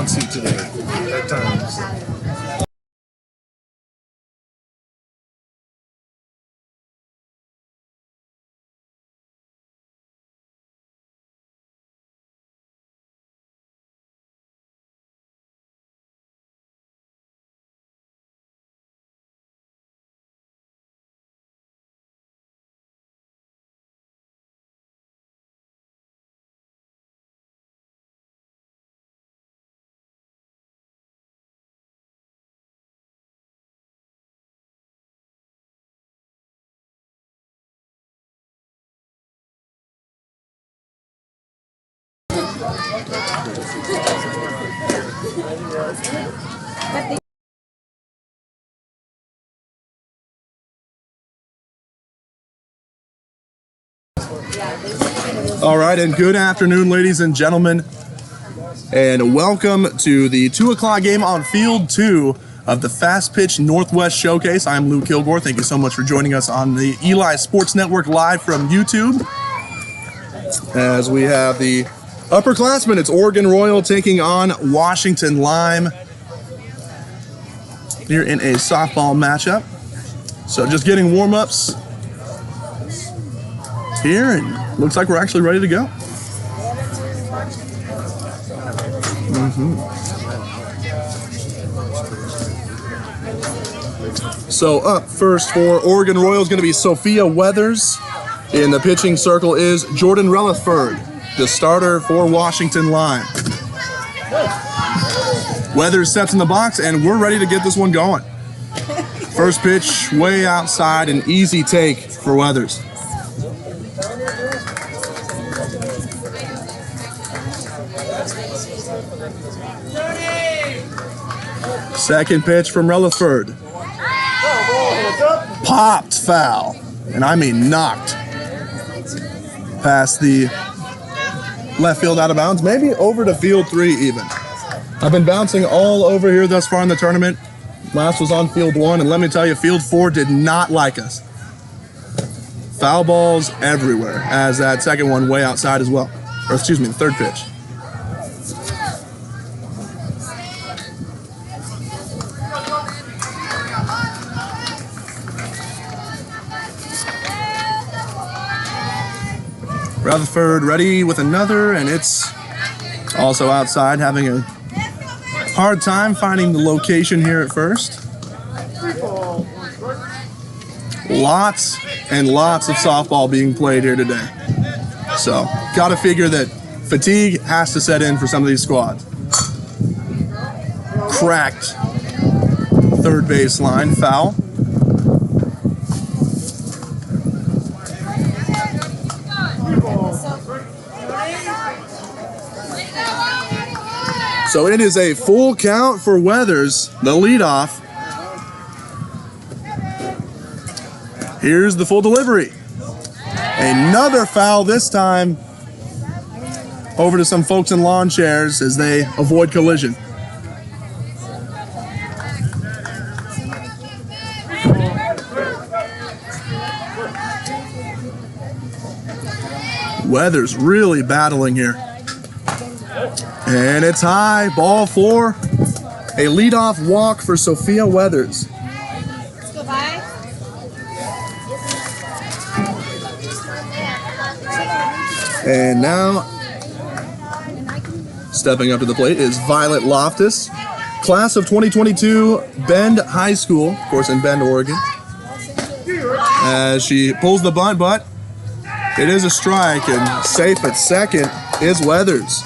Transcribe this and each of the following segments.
bouncy today at times. All right, and good afternoon, ladies and gentlemen, and welcome to the 2 o'clock game on Field 2 of the FastPitch Northwest Showcase. I'm Luke Kilgore. Thank you so much for joining us on the Eli Sports Network live from YouTube. As we have the upperclassmen, it's Oregon Royal taking on Washington Lime here in a softball matchup. So just getting warm-ups here, and looks like we're actually ready to go. So up first for Oregon Royal is going to be Sophia Weathers. In the pitching circle is Jordan Relaford, the starter for Washington Lime. Weathers steps in the box, and we're ready to get this one going. First pitch way outside, an easy take for Weathers. Second pitch from Relaford. Popped foul, and I mean knocked past the left field out of bounds, maybe over to field 3 even. I've been bouncing all over here thus far in the tournament. Last was on field 1, and let me tell you, field 4 did not like us. Foul balls everywhere, as that second one way outside as well. Or excuse me, the third pitch. Rutherford ready with another, and it's also outside, having a hard time finding the location here at first. Lots and lots of softball being played here today. So, got to figure that fatigue has to set in for some of these squads. Cracked third baseline, foul. So it is a full count for Weathers, the leadoff. Here's the full delivery. Another foul this time over to some folks in lawn chairs as they avoid collision. Weathers really battling here. And it's high, ball 4. A leadoff walk for Sophia Weathers. And now, stepping up to the plate is Violet Loftus, class of 2022, Bend High School, of course in Bend, Oregon. As she pulls the bunt, but it is a strike, and safe at second is Weathers.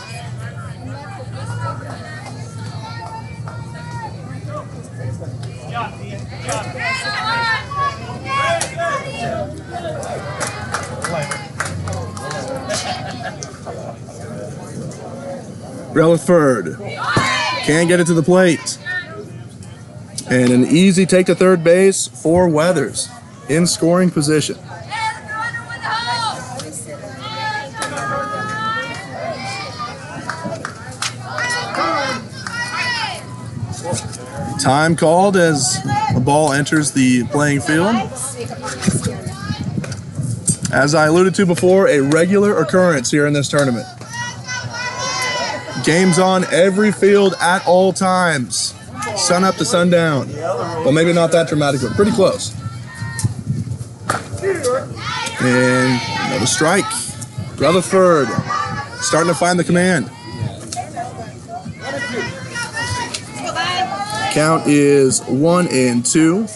Relaford can't get it to the plate. And an easy take to third base for Weathers in scoring position. Time called as the ball enters the playing field. As I alluded to before, a regular occurrence here in this tournament. Games on every field at all times. Sun up to sundown. Well, maybe not that dramatic, but pretty close. And another strike. Rutherford starting to find the command. Count is 1-2.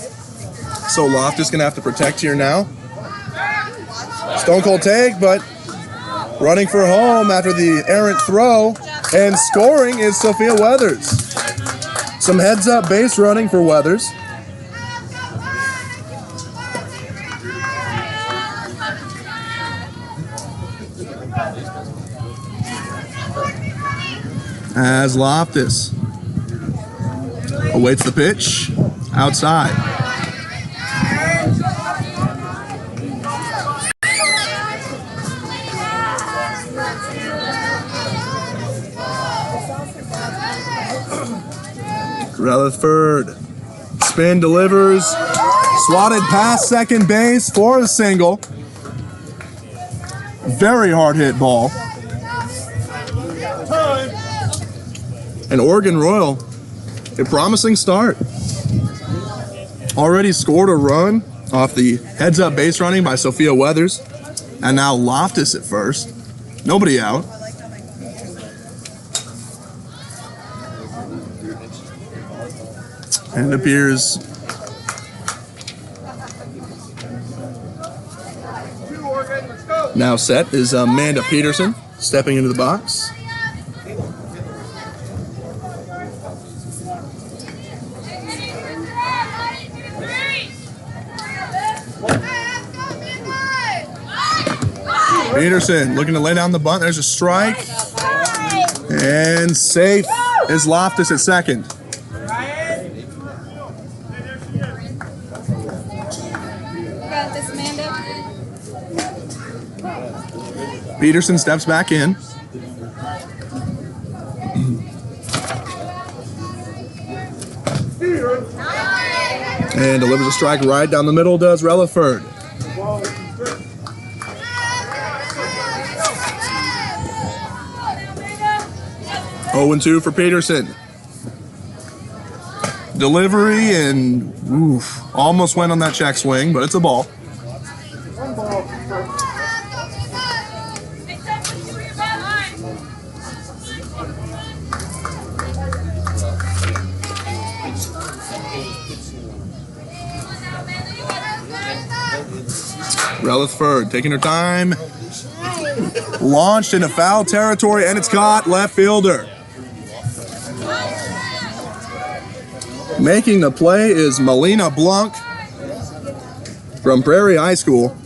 So Loftus gonna have to protect here now. Stone cold take, but running for home after the errant throw, and scoring is Sophia Weathers. Some heads up base running for Weathers. As Loftus awaits the pitch outside. Rutherford spin delivers, swatted past second base for a single. Very hard hit ball. And Oregon Royal, a promising start. Already scored a run off the heads up base running by Sophia Weathers. And now Loftus at first. Nobody out. And it appears now set is Amanda Peterson stepping into the box. Peterson looking to lay down the bunt. There's a strike. And safe is Loftus at second. Peterson steps back in. And delivers a strike right down the middle, does Relaford. Oh, 0-2 for Peterson. Delivery and almost went on that check swing, but it's a ball. Relaford taking her time. Launched into foul territory, and it's caught. Left fielder. Making the play is Melina Blanc from Prairie High School.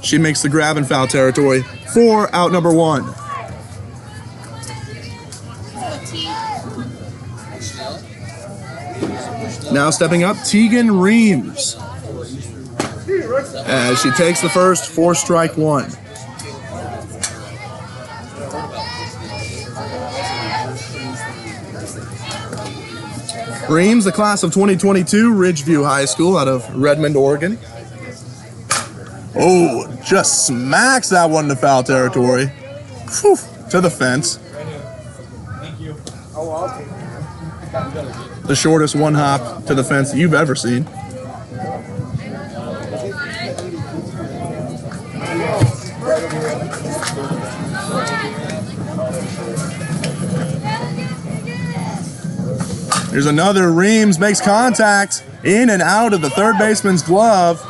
She makes the grab in foul territory for out number 1. Now stepping up, Tegan Reams, as she takes the first for strike 1. Reams, the class of 2022, Ridgeview High School out of Redmond, Oregon. Oh, just smacks that one to foul territory. Whew, to the fence. The shortest one hop to the fence that you've ever seen. There's another. Reams makes contact in and out of the third baseman's glove.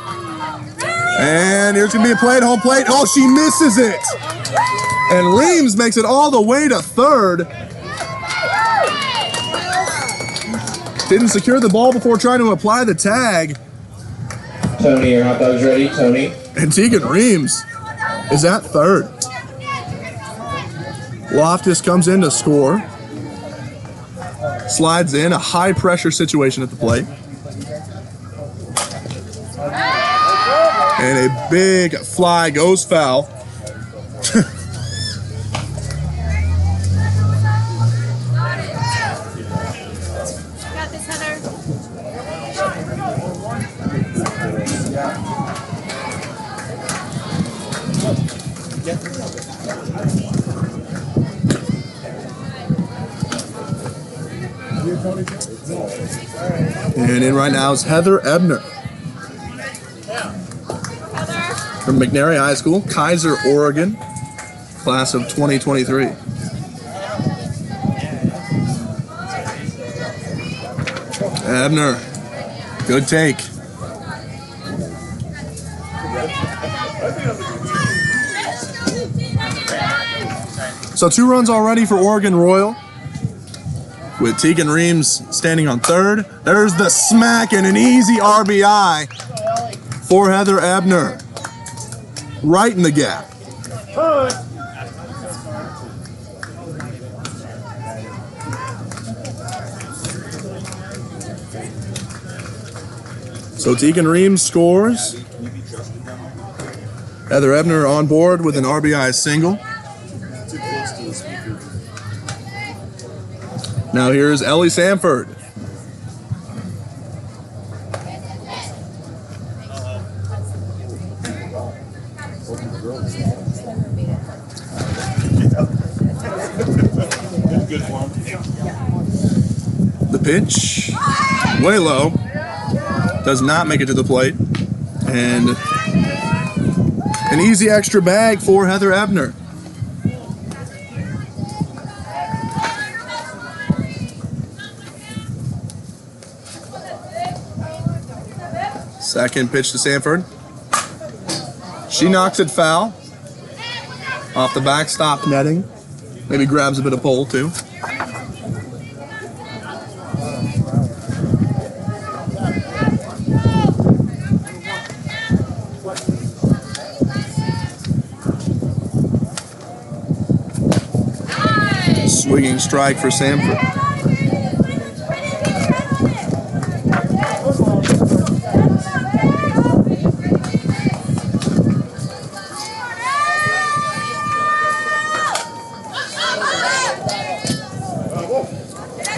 And here's going to be a play at home plate. Oh, she misses it. And Reams makes it all the way to third. Didn't secure the ball before trying to apply the tag. Tony, your hot dog's ready, Tony. And Tegan Reams is at third. Loftus comes in to score. Slides in, a high-pressure situation at the plate. And a big fly goes foul. Got this, Heather. And in right now is Heather Ebner from McNary High School, Kaiser, Oregon, class of 2023. Ebner, good take. So 2 runs already for Oregon Royal, with Tegan Reams standing on third. There's the smack and an easy RBI for Heather Ebner. Right in the gap. So Tegan Reams scores. Heather Ebner on board with an RBI single. Now here's Ellie Sanford. The pitch, way low, does not make it to the plate. And an easy extra bag for Heather Ebner. Second pitch to Sanford. She knocks it foul. Off the backstop netting. Maybe grabs a bit of pole too. Swinging strike for Sanford.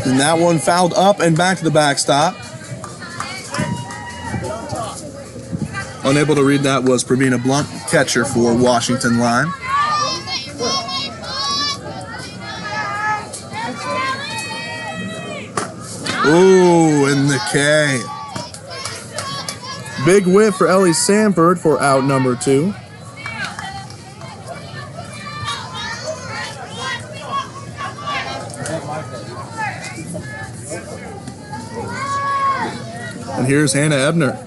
And that one fouled up and back to the backstop. Unable to read that was Pravina Blunt, catcher for Washington Lime. Ooh, in the K. Big whiff for Ellie Sanford for out number 2. And here's Hannah Ebner.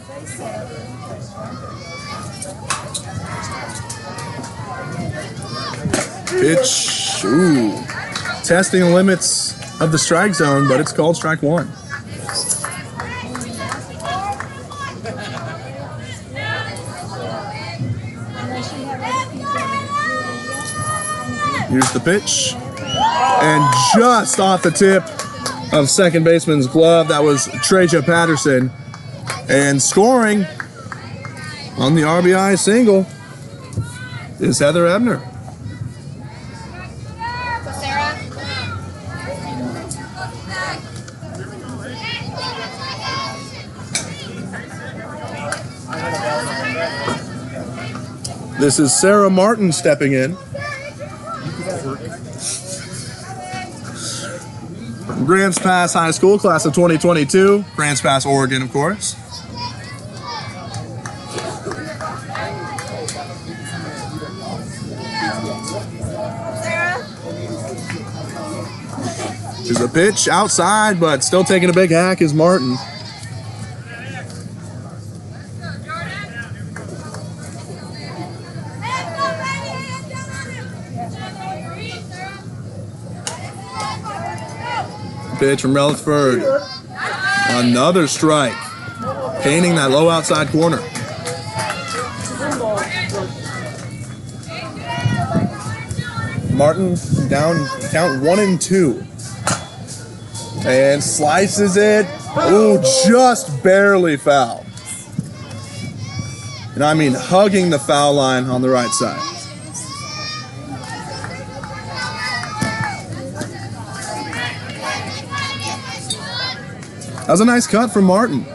Pitch, ooh. Testing the limits of the strike zone, but it's called strike 1. Here's the pitch. And just off the tip of second baseman's glove, that was Treja Patterson. And scoring on the RBI single is Heather Ebner. This is Sarah Martin stepping in. Grants Pass High School, class of 2022. Grants Pass, Oregon, of course. There's a pitch outside, but still taking a big hack is Martin. Pitch from Relford. Another strike. Painting that low outside corner. Martin down, count 1 and 2. And slices it. Ooh, just barely foul. And I mean hugging the foul line on the right side. That was a nice cut from Martin.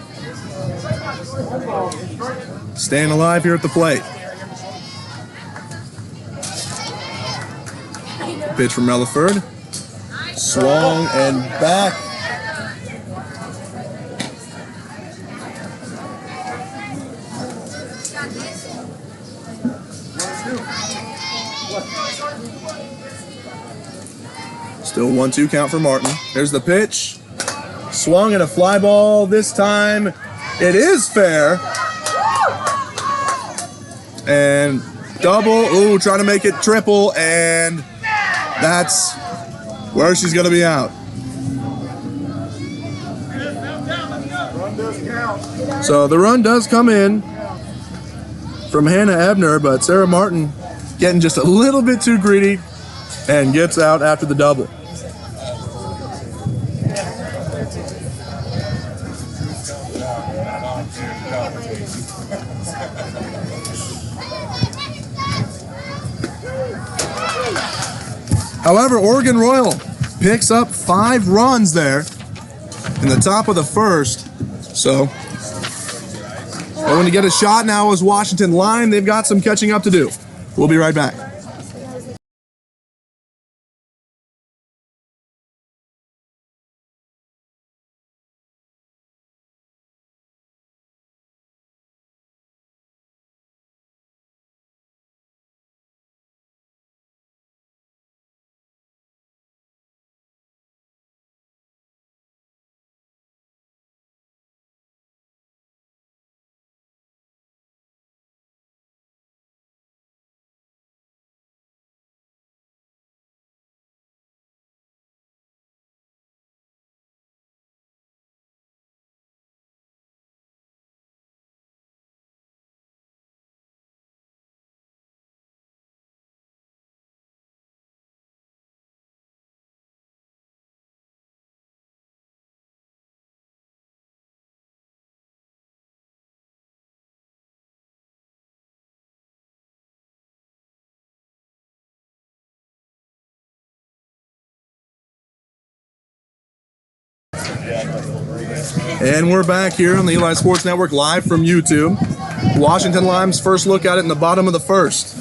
Staying alive here at the plate. Pitch from Melliford. Swung and back. Still 1-2 count for Martin. There's the pitch. Swung and a fly ball. This time it is fair. And double. Ooh, trying to make it triple. And that's where she's going to be out. So the run does come in from Hannah Ebner, but Sarah Martin getting just a little bit too greedy and gets out after the double. However, Oregon Royal picks up 5 runs there in the top of the first. So, going to get a shot now is Washington Lime. They've got some catching up to do. We'll be right back. And we're back here on the Eli Sports Network live from YouTube. Washington Lime's first look at it in the bottom of the first.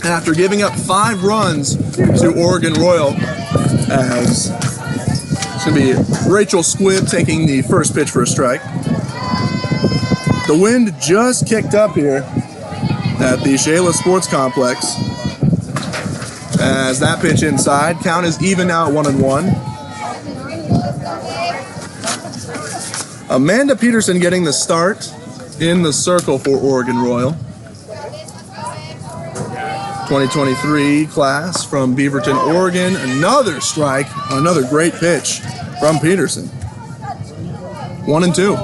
After giving up 5 runs to Oregon Royal, as it's going to be Rachel Squibb taking the first pitch for a strike. The wind just kicked up here at the Shayla Sports Complex. As that pitch inside, count is even now at 1-1. Amanda Peterson getting the start in the circle for Oregon Royal. 2023 class from Beaverton, Oregon. Another strike, another great pitch from Peterson. 1-2.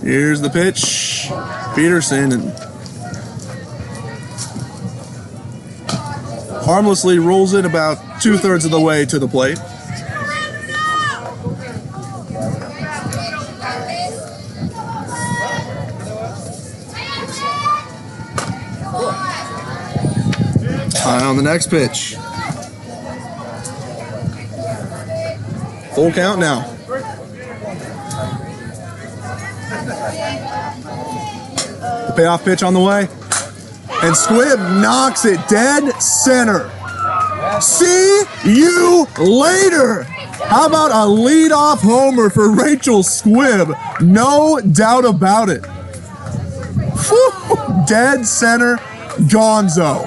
Here's the pitch. Peterson and harmlessly rolls it about 2/3 of the way to the plate. High on the next pitch. Full count now. The payoff pitch on the way. And Squibb knocks it dead center. See you later. How about a leadoff homer for Rachel Squibb? No doubt about it. Whew, dead center, gonzo.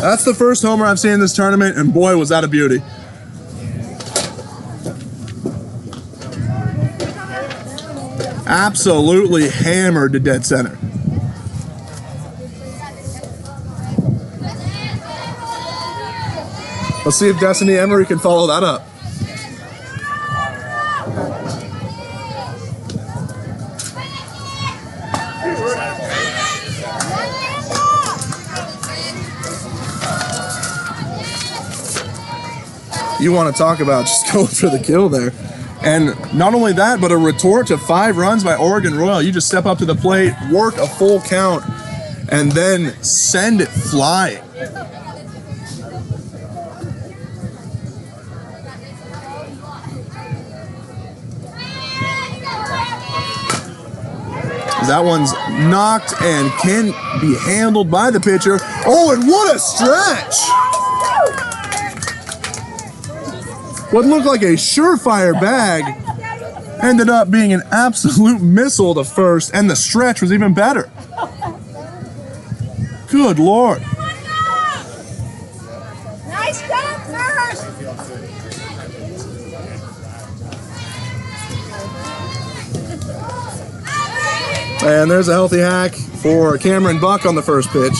That's the first homer I've seen in this tournament, and boy, was that a beauty. Absolutely hammered to dead center. Let's see if Destiny Emery can follow that up. You want to talk about just going for the kill there. And not only that, but a retort to 5 runs by Oregon Royal. You just step up to the plate, work a full count, and then send it flying. That one's knocked and can be handled by the pitcher. Oh, and what a stretch! what looked like a surefire bag ended up being an absolute missile to first, and the stretch was even better. Good Lord. Nice job, first. And there's a healthy hack for Cameron Buck on the first pitch.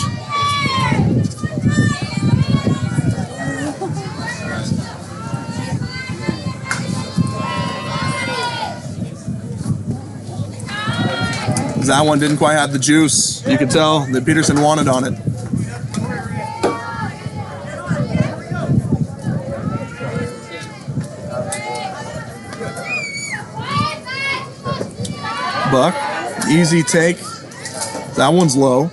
That one didn't quite have the juice. You could tell that Peterson wanted on it. Buck, easy take. That one's low.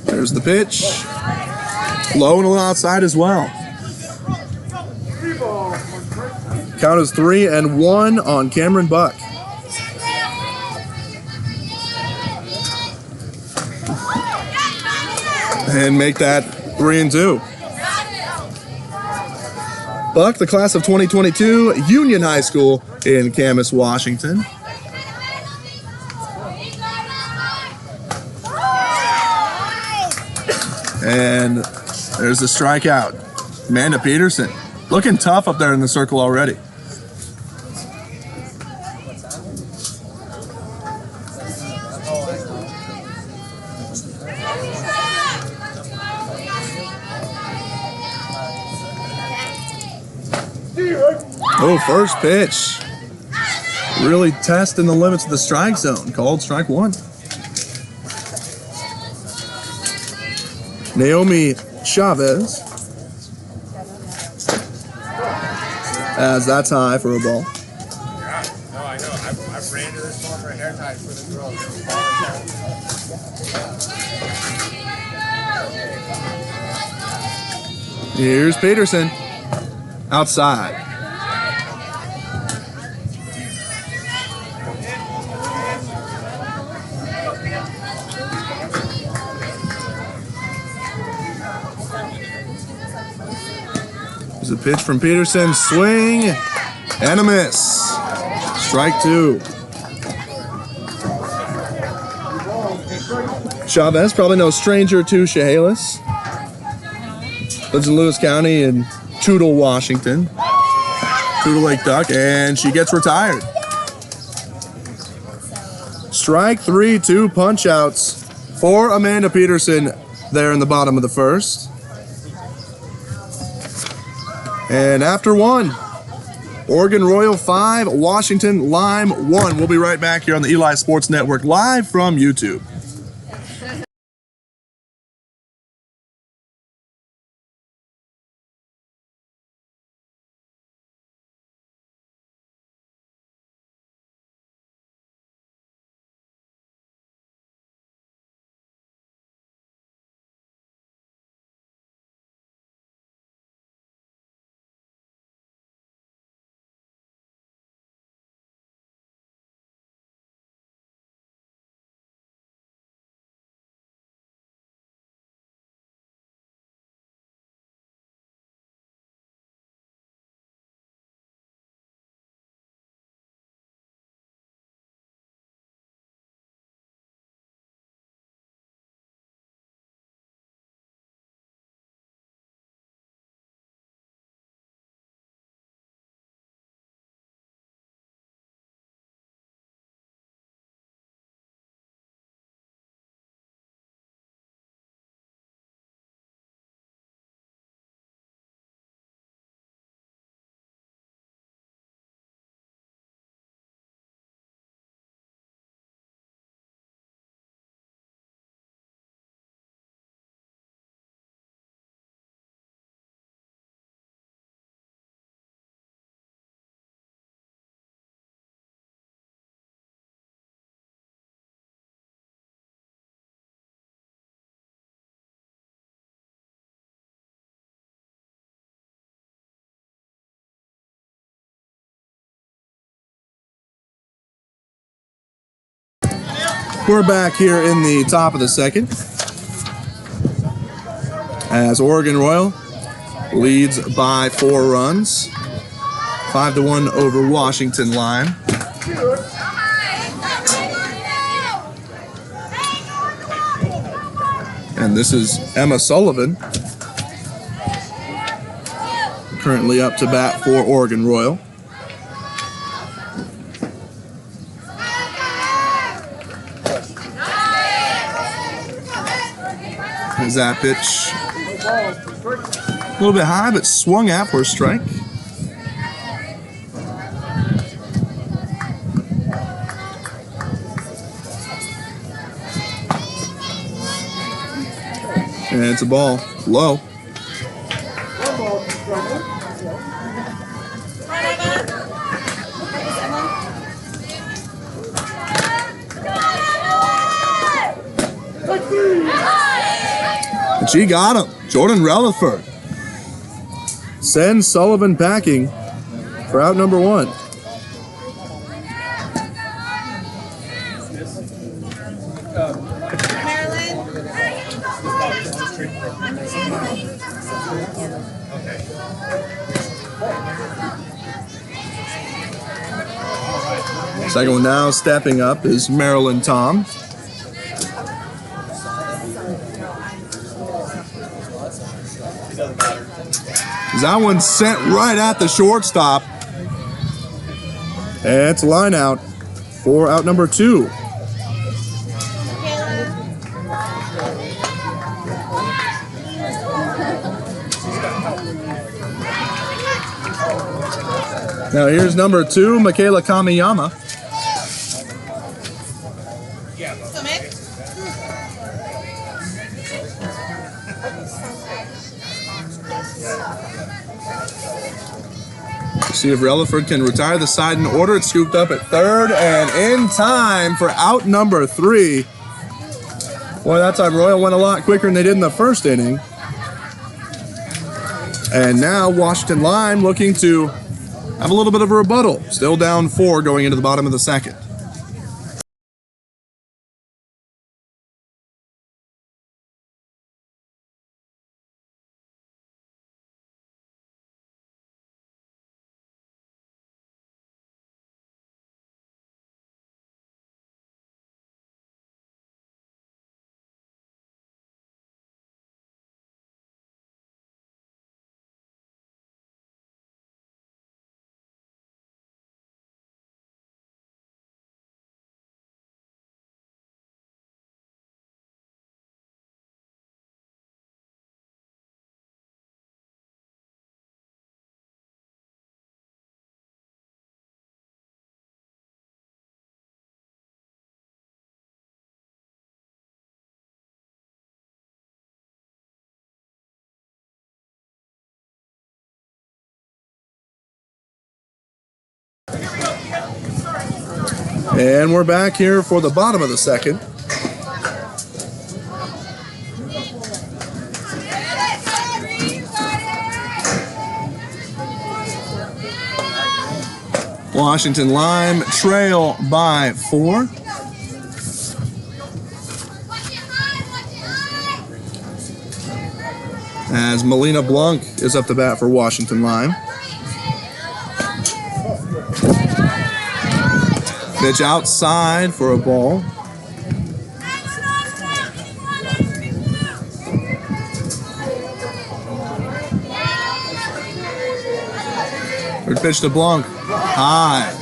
There's the pitch. Low and a little outside as well. Count is 3-1 on Cameron Buck. And make that 3-2. Buck, the class of 2022, Union High School in Camas, Washington. And there's the strikeout. Amanda Peterson looking tough up there in the circle already. Oh, first pitch. Really testing the limits of the strike zone. Called strike one. Naomi Chavez. As that's high for a ball. Yeah, no, I know. I've ran to this ball for a hair tie for the girls. Here's Peterson. Outside. There's a pitch from Peterson. Swing and a miss. Strike two. Chavez, probably no stranger to Chehalis. Lives in Lewis County in Toutle, Washington. Toutle Lake Duck, and she gets retired. Strike three, 2 punch outs for Amanda Peterson there in the bottom of the first. And after one, Oregon Royal 5, Washington Lime 1. We'll be right back here on the Eli Sports Network live from YouTube. We're back here in the top of the second as Oregon Royal leads by 4 runs, 5-1 over Washington Lime. And this is Emma Sullivan, currently up to bat for Oregon Royal. Is that pitch a little bit high, but swung at for a strike. And it's a ball, low. And she got him. Jordan Relaford sends Sullivan packing for out number 1. Second one now, stepping up, is Marilyn Tom. That one sent right at the shortstop. And it's a line out for out number 2. Now here's number 2, Michaela Kamiyama. See if Relaford can retire the side in order. It's scooped up at third and in time for out number 3. Boy, that time Royal went a lot quicker than they did in the first inning. And now Washington Lime looking to have a little bit of a rebuttal. Still down 4 going into the bottom of the second. And we're back here for the bottom of the second. Washington Lime trail by 4. As Melina Blanc is up to bat for Washington Lime. Pitch outside for a ball. Third pitch to Blanc. High.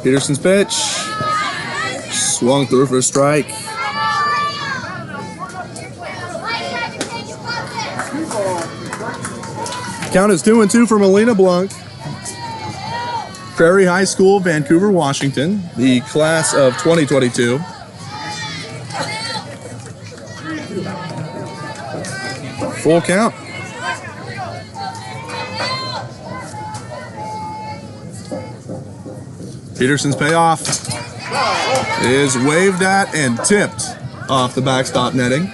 Peterson's pitch. Swung through for a strike. Count is 2-2 for Melina Blanc. Prairie High School, Vancouver, Washington, the class of 2022. Full count. Peterson's payoff is waved at and tipped off the backstop netting.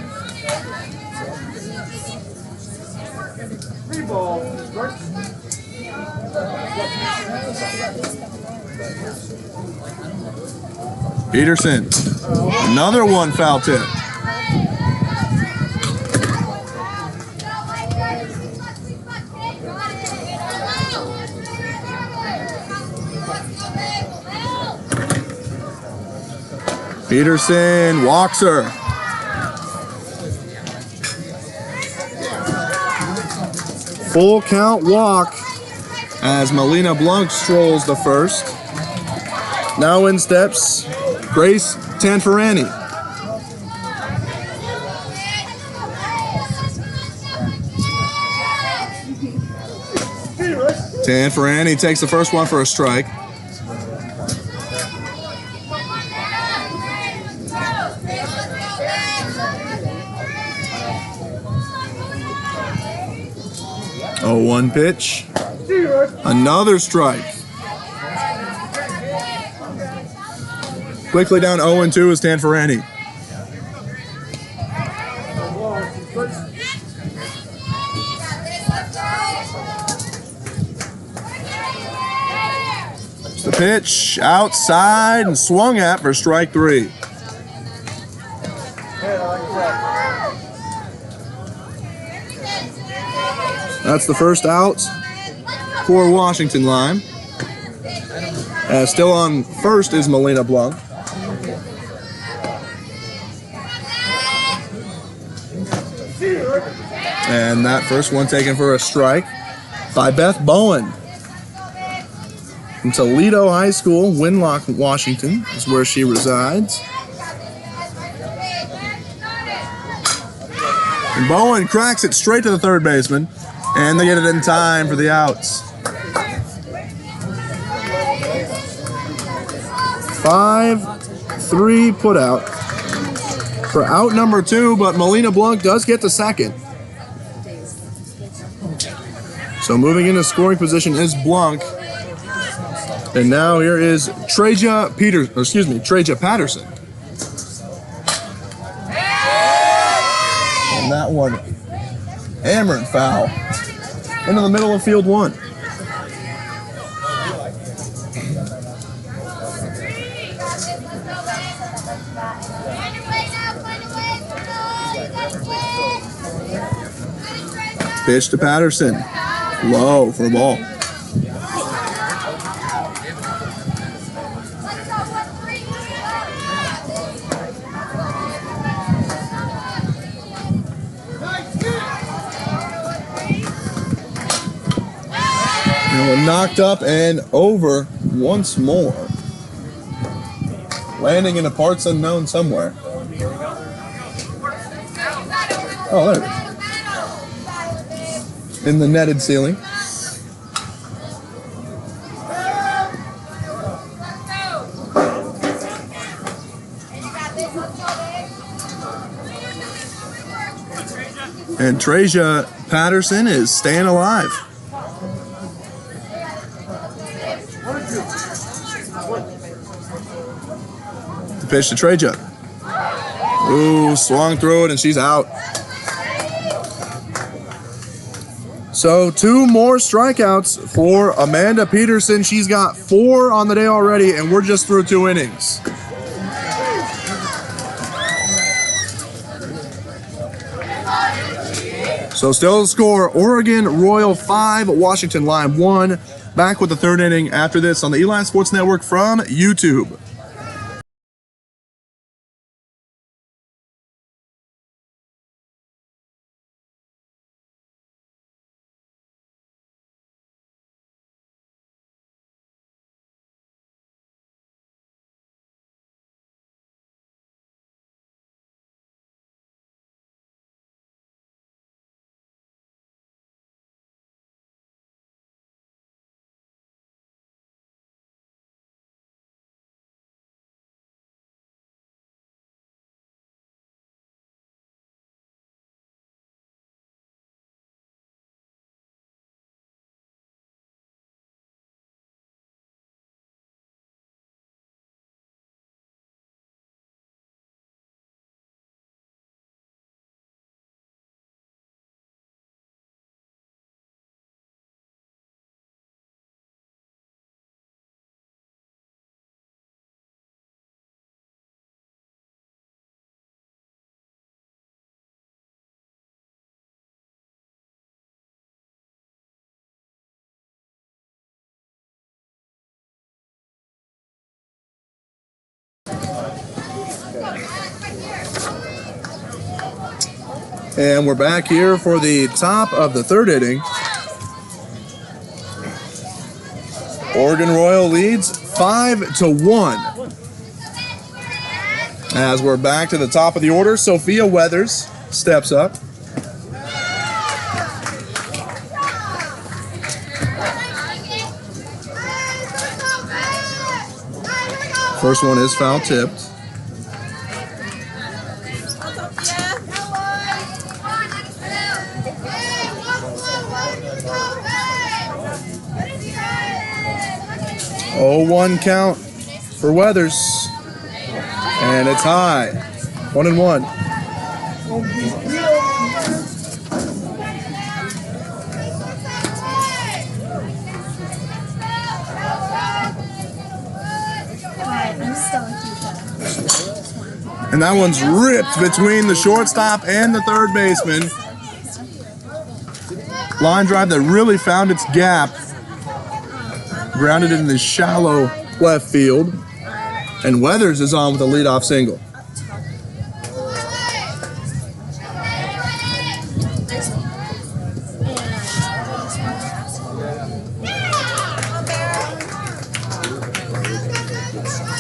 Peterson. Another one foul tip. Peterson walks her. Full count walk as Melina Blanc strolls the first. Now in steps Grace Tanferani. Tanferani takes the first one for a strike. Oh, 1 pitch. Another strike. Quickly down 0-2 is Tanferani. The pitch outside and swung at for strike 3. That's the first out for Washington Lime. Still on first is Melina Blanc. And that first one taken for a strike by Beth Bowen. From Toledo High School, Winlock, Washington is where she resides. And Bowen cracks it straight to the third baseman, and they get it in time for the outs. 5-3 put out for out number 2, but Melina Blanc does get the second. So moving into scoring position is Blanc. And now here is Treja Patterson. And that one hammered foul into the middle of field 1. Pitch to Patterson. Low for a ball. Knocked up and over once more. Landing in a parts unknown somewhere. Oh, there it is. In the netted ceiling. And Treja Patterson is staying alive. The pitch to Treja. Ooh, swung through it and she's out. So 2 more strikeouts for Amanda Peterson. She's got 4 on the day already, and we're just through 2 innings. So still the score, Oregon Royal 5, Washington Lime 1. Back with the 3rd inning after this on the Eli Sports Network from YouTube. And we're back here for the top of the third inning. Oregon Royal leads 5-1. As we're back to the top of the order, Sophia Weathers steps up. First one is foul tipped. Oh, 1 count for Weathers. And it's high. 1-1. And that one's ripped between the shortstop and the third baseman. Line drive that really found its gap. Grounded in the shallow left field. And Weathers is on with a leadoff single.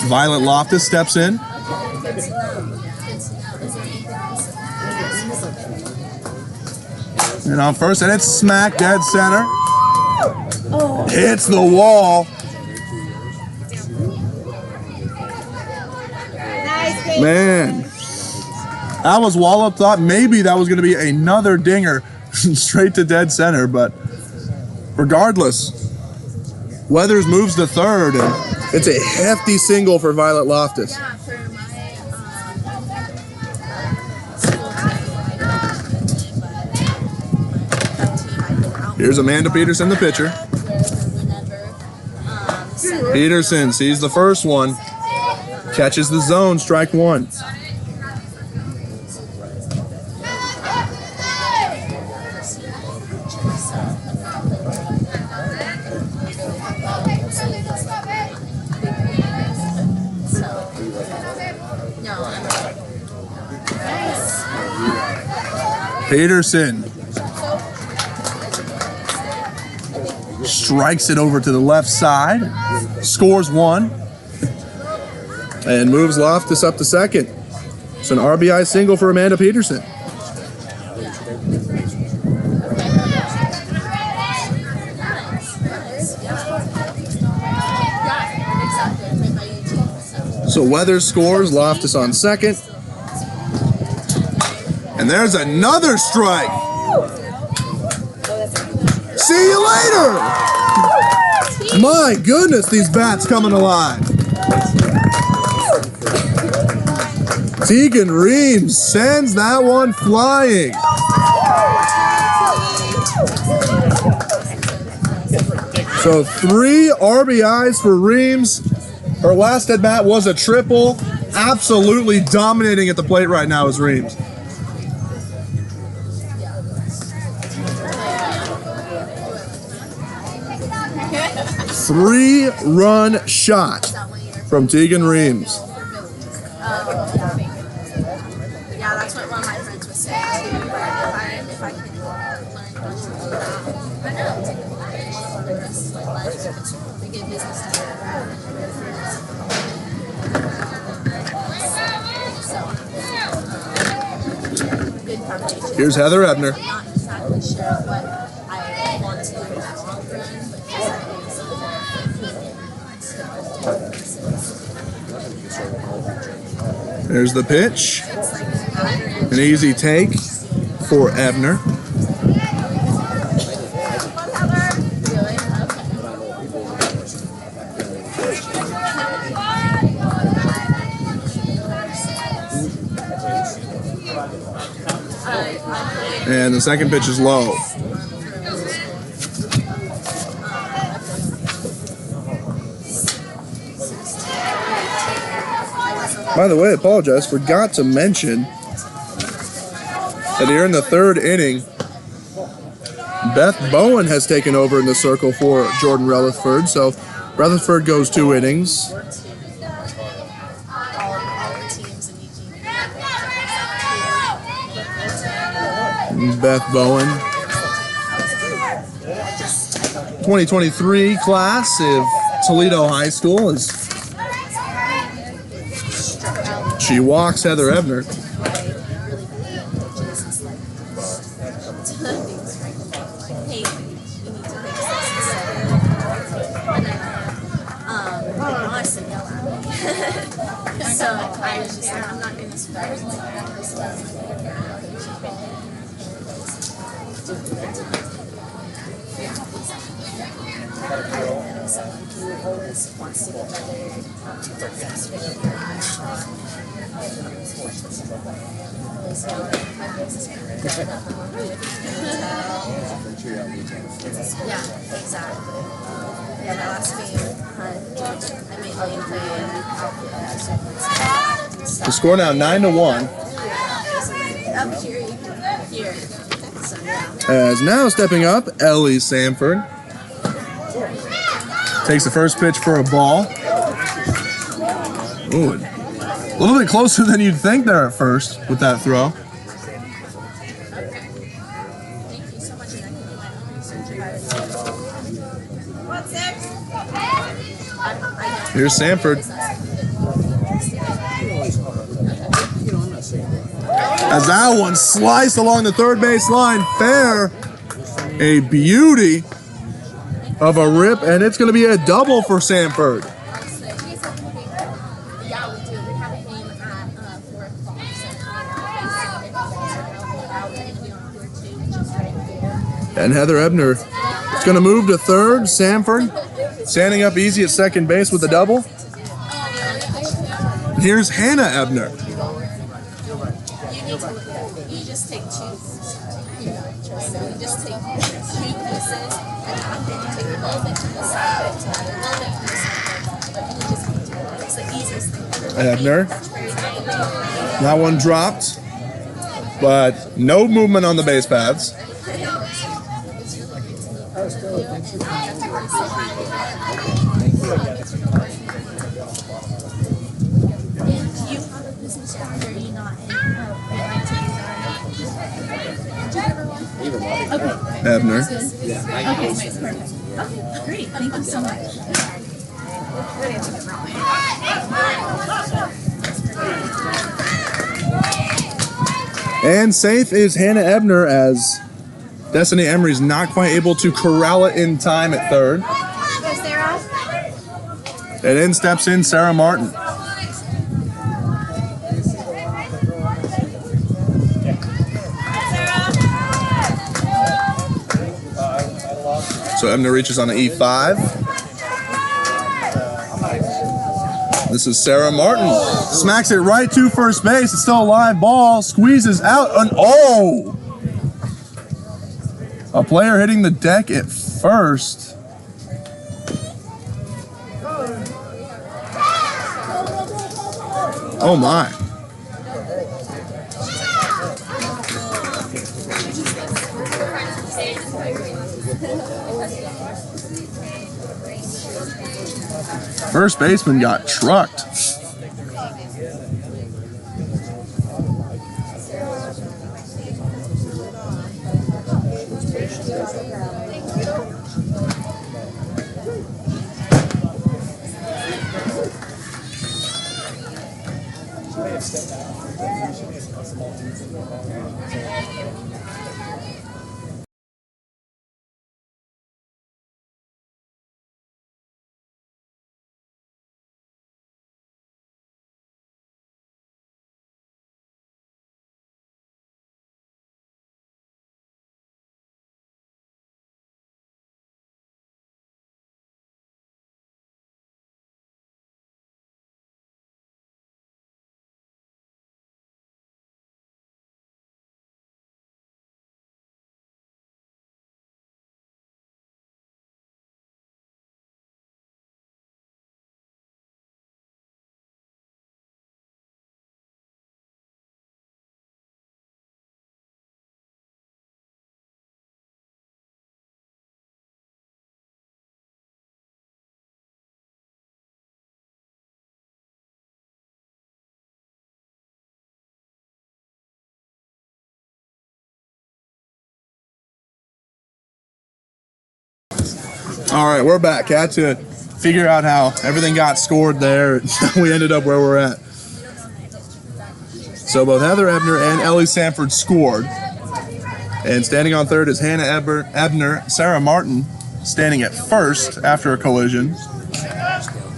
Violet Loftus steps in. And on first, and it's smack dead center. Hits the wall. Man, I was walloped. Thought maybe that was going to be another dinger straight to dead center, but regardless, Weathers moves to third, and it's a hefty single for Violet Loftus. Here's Amanda Peterson, the pitcher. Peterson sees the first one. Catches the zone, strike one. Peterson strikes it over to the left side, scores one, and moves Loftus up to second. It's an RBI single for Amanda Peterson. So Weathers scores, Loftus on second. And there's another strike. See you later. My goodness, these bats coming alive. Tegan Reams sends that one flying. So 3 RBIs for Reams. Her last at bat was a triple. Absolutely dominating at the plate right now is Reams. Three-run shot from Tegan Reams. Yeah, that's what one of my friends was saying too. But if I could learn I know, take the rest of my life. We get business together. So, good foundation. Here's Heather Ebner. I'm not exactly sure what I want to do in the long run, but there's the pitch. An easy take for Ebner. And the second pitch is low. By the way, I apologize, forgot to mention that here in the third inning, Beth Bowen has taken over in the circle for Jordan Rutherford. So Rutherford goes 2 innings. Beth Bowen. 2023 class of Toledo High School is she walks Heather Ebner. So I was just like, I'm not going to surprise like that person. Someone who always wants to get better, yeah, exactly. Yeah, that last game, I made Lane play. The score now 9-1. Up here. So, yeah. As now stepping up, Ellie Sanford. Takes the first pitch for a ball. Ooh, a little bit closer than you'd think there at first with that throw. Here's Sanford. As that one sliced along the third base line, fair. A beauty of a rip, and it's going to be a double for Sanford. And Heather Ebner is going to move to third. Sanford standing up easy at second base with a double. Here's Hannah Ebner. You just take two. You just take two pieces and take a little bit to the side, a little bit to the side, but you just keep doing it. It's the easiest thing. Ebner. That one dropped, but no movement on the base paths. Ebner. Okay, perfect. Okay, great. Thank you so much. And safe is Hannah Ebner as Destiny Emery's not quite able to corral it in time at third. Go, Sarah. And in steps in Sarah Martin. So Ebner reaches on the E5. This is Sarah Martin. Smacks it right to first base. It's still a live ball. Squeezes out an oh! A player hitting the deck at first. Oh my. First baseman got trucked. All right, we're back. Had to figure out how everything got scored there. We ended up where we're at. So both Heather Ebner and Ellie Sanford scored. And standing on third is Hannah Ebner. Sarah Martin standing at first after a collision.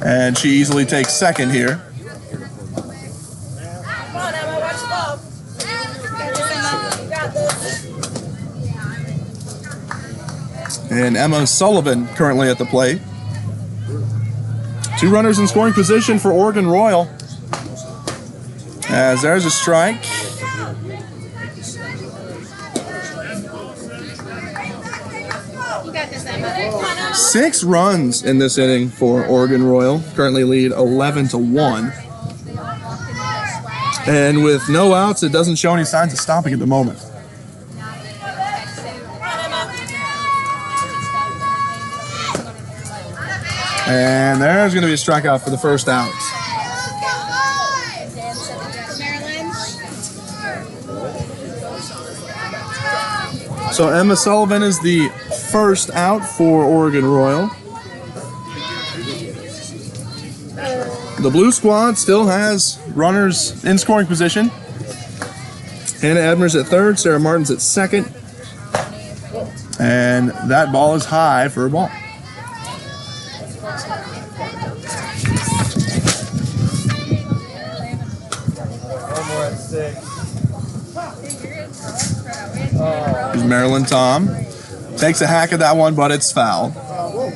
And she easily takes second here. And Emma Sullivan currently at the plate. 2 runners in scoring position for Oregon Royal. As there's a strike. You got this, Emma. 6 runs in this inning for Oregon Royal. Currently lead 11-1. And with no outs, it doesn't show any signs of stopping at the moment. And there's going to be a strikeout for the first out. So Emma Sullivan is the first out for Oregon Royal. The blue squad still has runners in scoring position. Hannah Ebner's at third, Sarah Martin's at second. And that ball is high for a ball. Here's Marilyn Tom. Takes a hack at that one, but it's foul. I want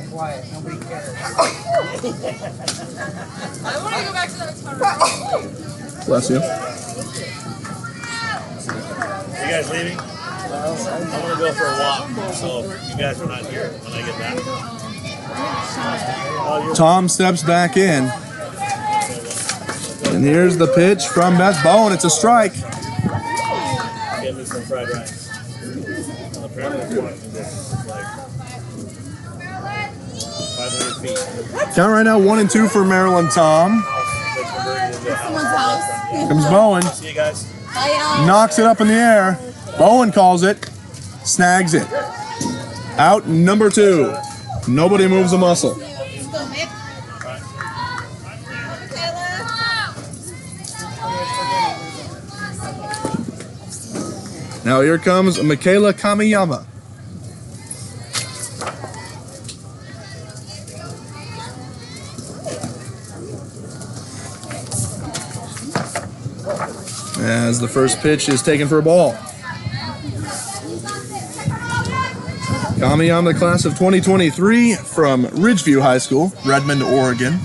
to go back to that time. Bless you. You guys leaving? I'm gonna go for a walk, so you guys are not here when I get back. Tom steps back in. And here's the pitch from Beth Bowen. It's a strike. Get me some fried rice. Apparently, like 500 feet. Count right now 1-2 for Marilyn Tom. Someone's house. Comes Bowen. See you guys. Knocks it up in the air. Bowen calls it. Snags it. Out number 2. Nobody moves a muscle. Now here comes Michaela Kamiyama. As the first pitch is taken for a ball. Kamiyama, the class of 2023 from Ridgeview High School, Redmond, Oregon.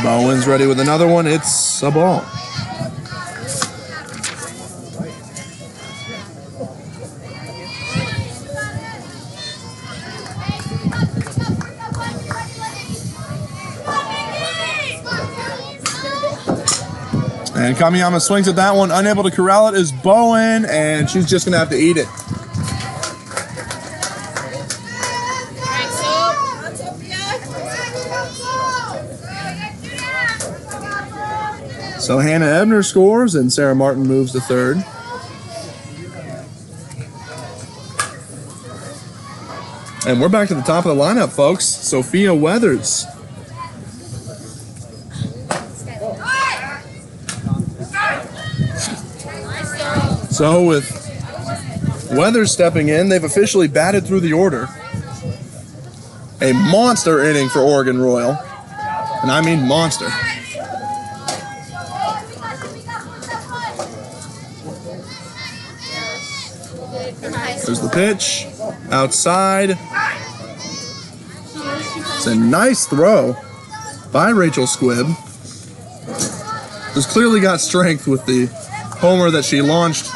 Bowen's ready with another one. It's a ball. And Kamiyama swings at that one. Unable to corral it is Bowen, and she's just going to have to eat it. So Hannah Ebner scores, and Sarah Martin moves to third. And we're back to the top of the lineup, folks. Sophia Weathers. So with Weathers stepping in, they've officially batted through the order. A monster inning for Oregon Royal. And I mean monster. There's the pitch. Outside. It's a nice throw by Rachel Squibb. Who's clearly got strength with the homer that she launched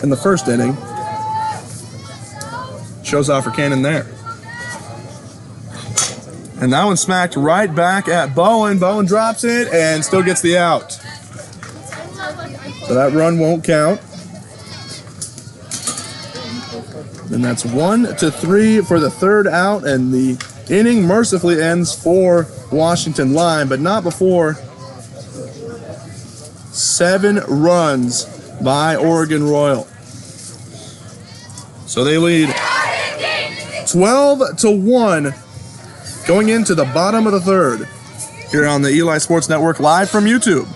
in the first inning. Shows off her cannon there. And that one smacked right back at Bowen. Bowen drops it and still gets the out. So that run won't count. And that's 1-3 for the third out, and the inning mercifully ends for Washington Line, but not before 7 runs by Oregon Royal. So they lead 12-1 going into the bottom of the third here on the Eli Sports Network, live from YouTube.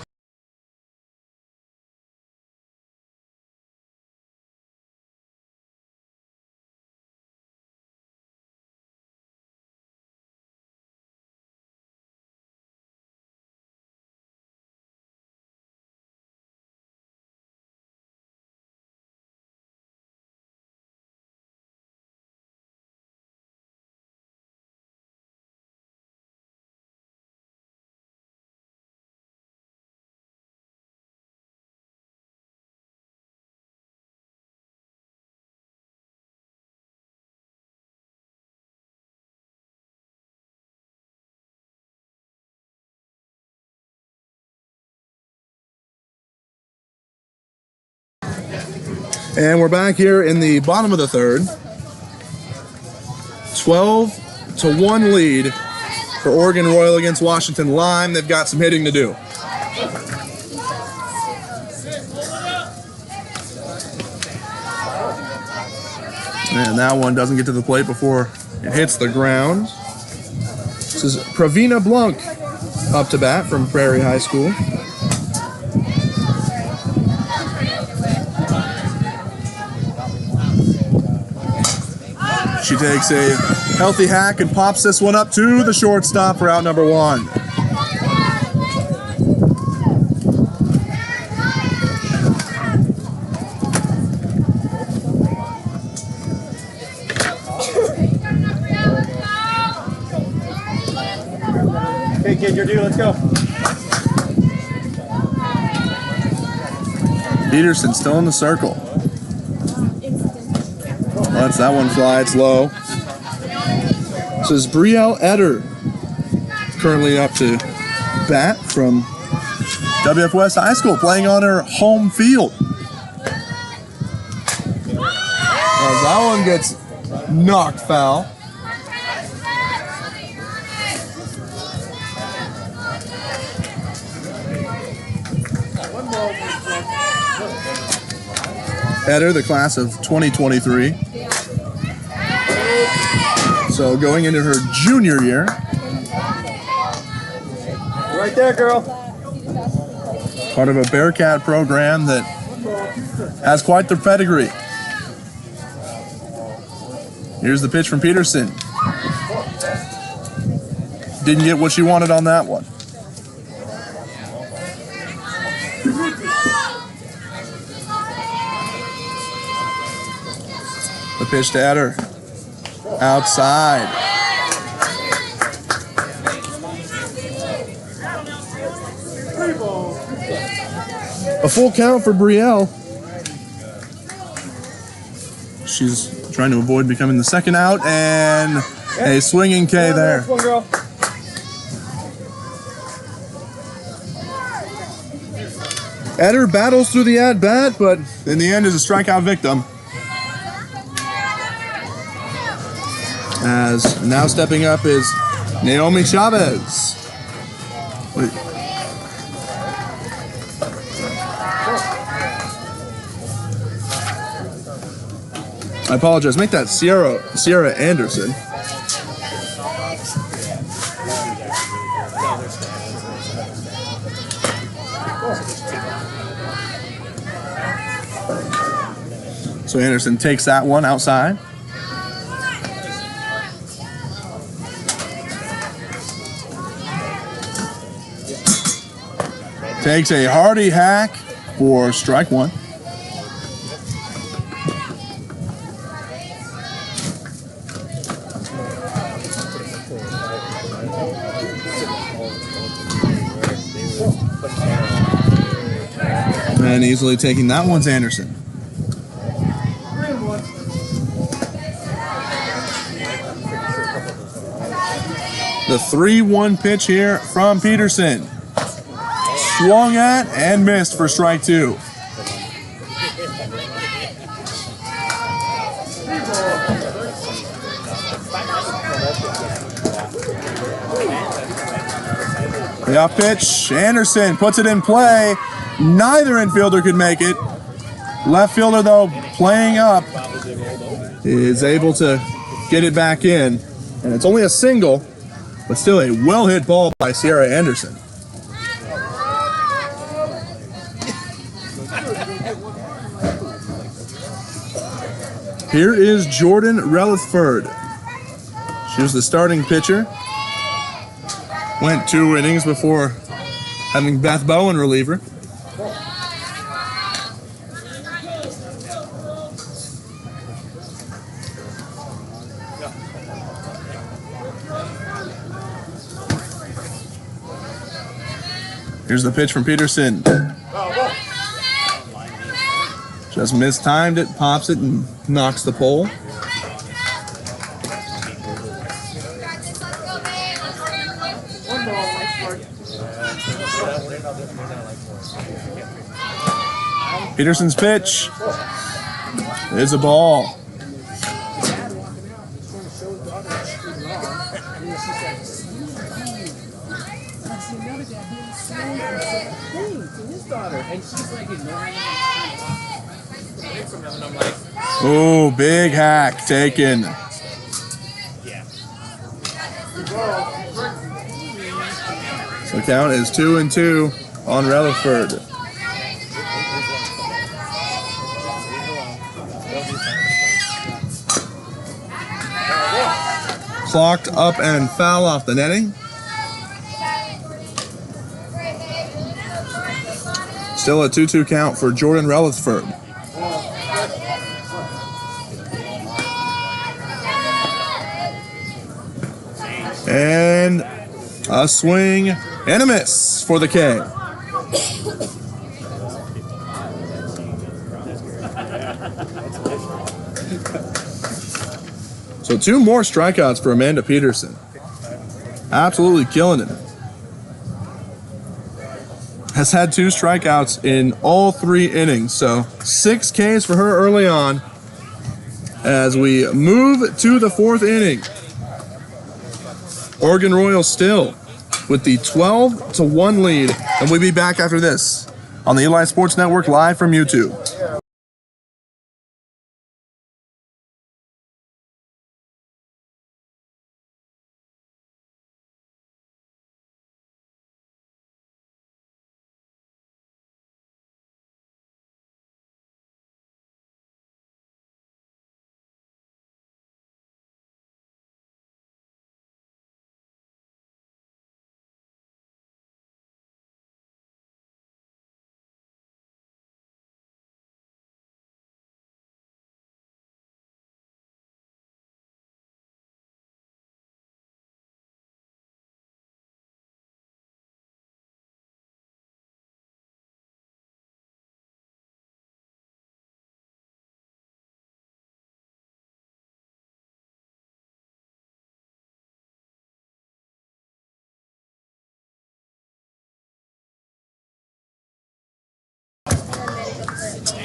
And we're back here in the bottom of the third. 12-1 lead for Oregon Royal against Washington Lime. They've got some hitting to do. And that one doesn't get to the plate before it hits the ground. This is Pravina Blanc up to bat from Prairie High School. She takes a healthy hack and pops this one up to the shortstop for out number 1. Okay, kid, you're due. Let's go. Peterson still in the circle. Lets that one fly, it's low. This is Brielle Eder, currently up to bat from WF West High School, playing on her home field. As that one gets knocked foul. Eder, the class of 2023. So going into her junior year. Right there, girl. Part of a Bearcat program that has quite the pedigree. Here's the pitch from Peterson. Didn't get what she wanted on that one. The pitch to Eder. Outside. A full count for Brielle. She's trying to avoid becoming the second out, and a swinging K there. Eder battles through the at-bat, but in the end is a strikeout victim. As now stepping up is Naomi Chavez. Wait. I apologize. Make that Sierra Anderson. So Anderson takes that one outside. Takes a hearty hack for strike 1. And easily taking that one's Anderson. The 3-1 pitch here from Peterson. Swung at and missed for strike 2. The off pitch, Anderson puts it in play. Neither infielder could make it. Left fielder, though, playing up, is able to get it back in. And it's only a single, but still a well-hit ball by Sierra Anderson. Here is Jordan Relithford. She was the starting pitcher. Went 2 innings before having Beth Bowen reliever. Here's the pitch from Peterson. Just mistimed it, pops it, and knocks the pole. Peterson's pitch is a ball. Oh, big hack taken. So the count is 2-2 on Relithford. Clocked up and foul off the netting. Still a 2-2 count for Jordan Relithford. And a swing and a miss for the K. So 2 more strikeouts for Amanda Peterson. Absolutely killing it. Has had 2 strikeouts in all 3 innings. So 6 Ks for her early on as we move to the 4th inning. Oregon Royals still with the 12-1 lead. And we'll be back after this on the Eli Sports Network live from YouTube.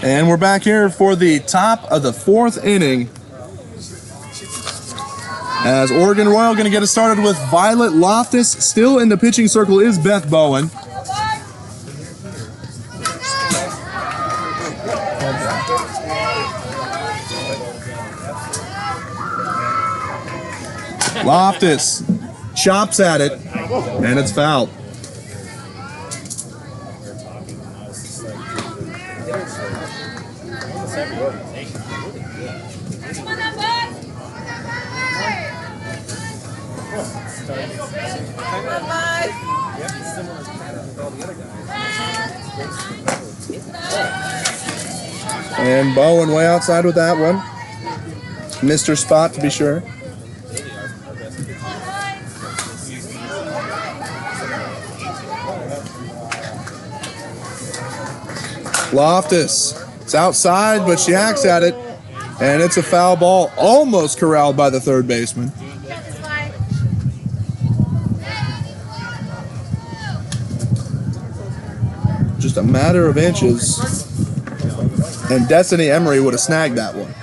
And we're back here for the top of the 4th inning. As Oregon Royal going to get us started with Violet Loftus. Still in the pitching circle is Beth Bowen. Loftus chops at it, and it's fouled. And Bowen way outside with that one. Missed her spot to be sure. Loftus. It's outside, but she hacks at it. And it's a foul ball, almost corralled by the third baseman. Just a matter of inches. And Destiny Emery would have snagged that one.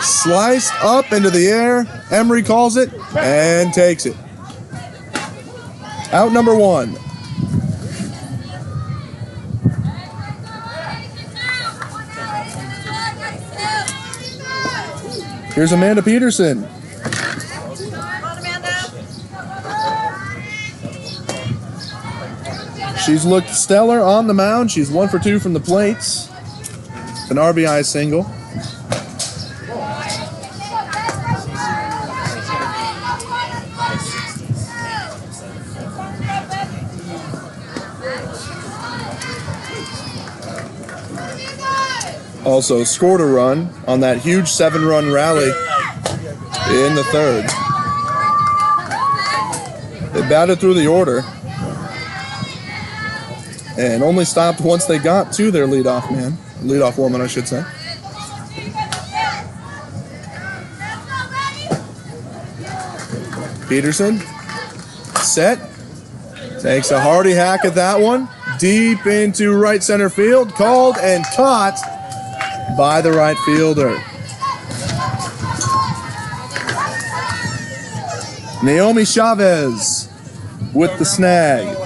Sliced up into the air. Emery calls it and takes it. Out number 1. Here's Amanda Peterson. She's looked stellar on the mound. She's 1 for 2 from the plates. An RBI single. Also scored a run on that huge 7-run rally in the 3rd. They batted through the order and only stopped once they got to their leadoff man. Leadoff woman, I should say. Peterson, set, takes a hearty hack at that one. Deep into right center field, called and caught by the right fielder. Naomi Chavez with the snag.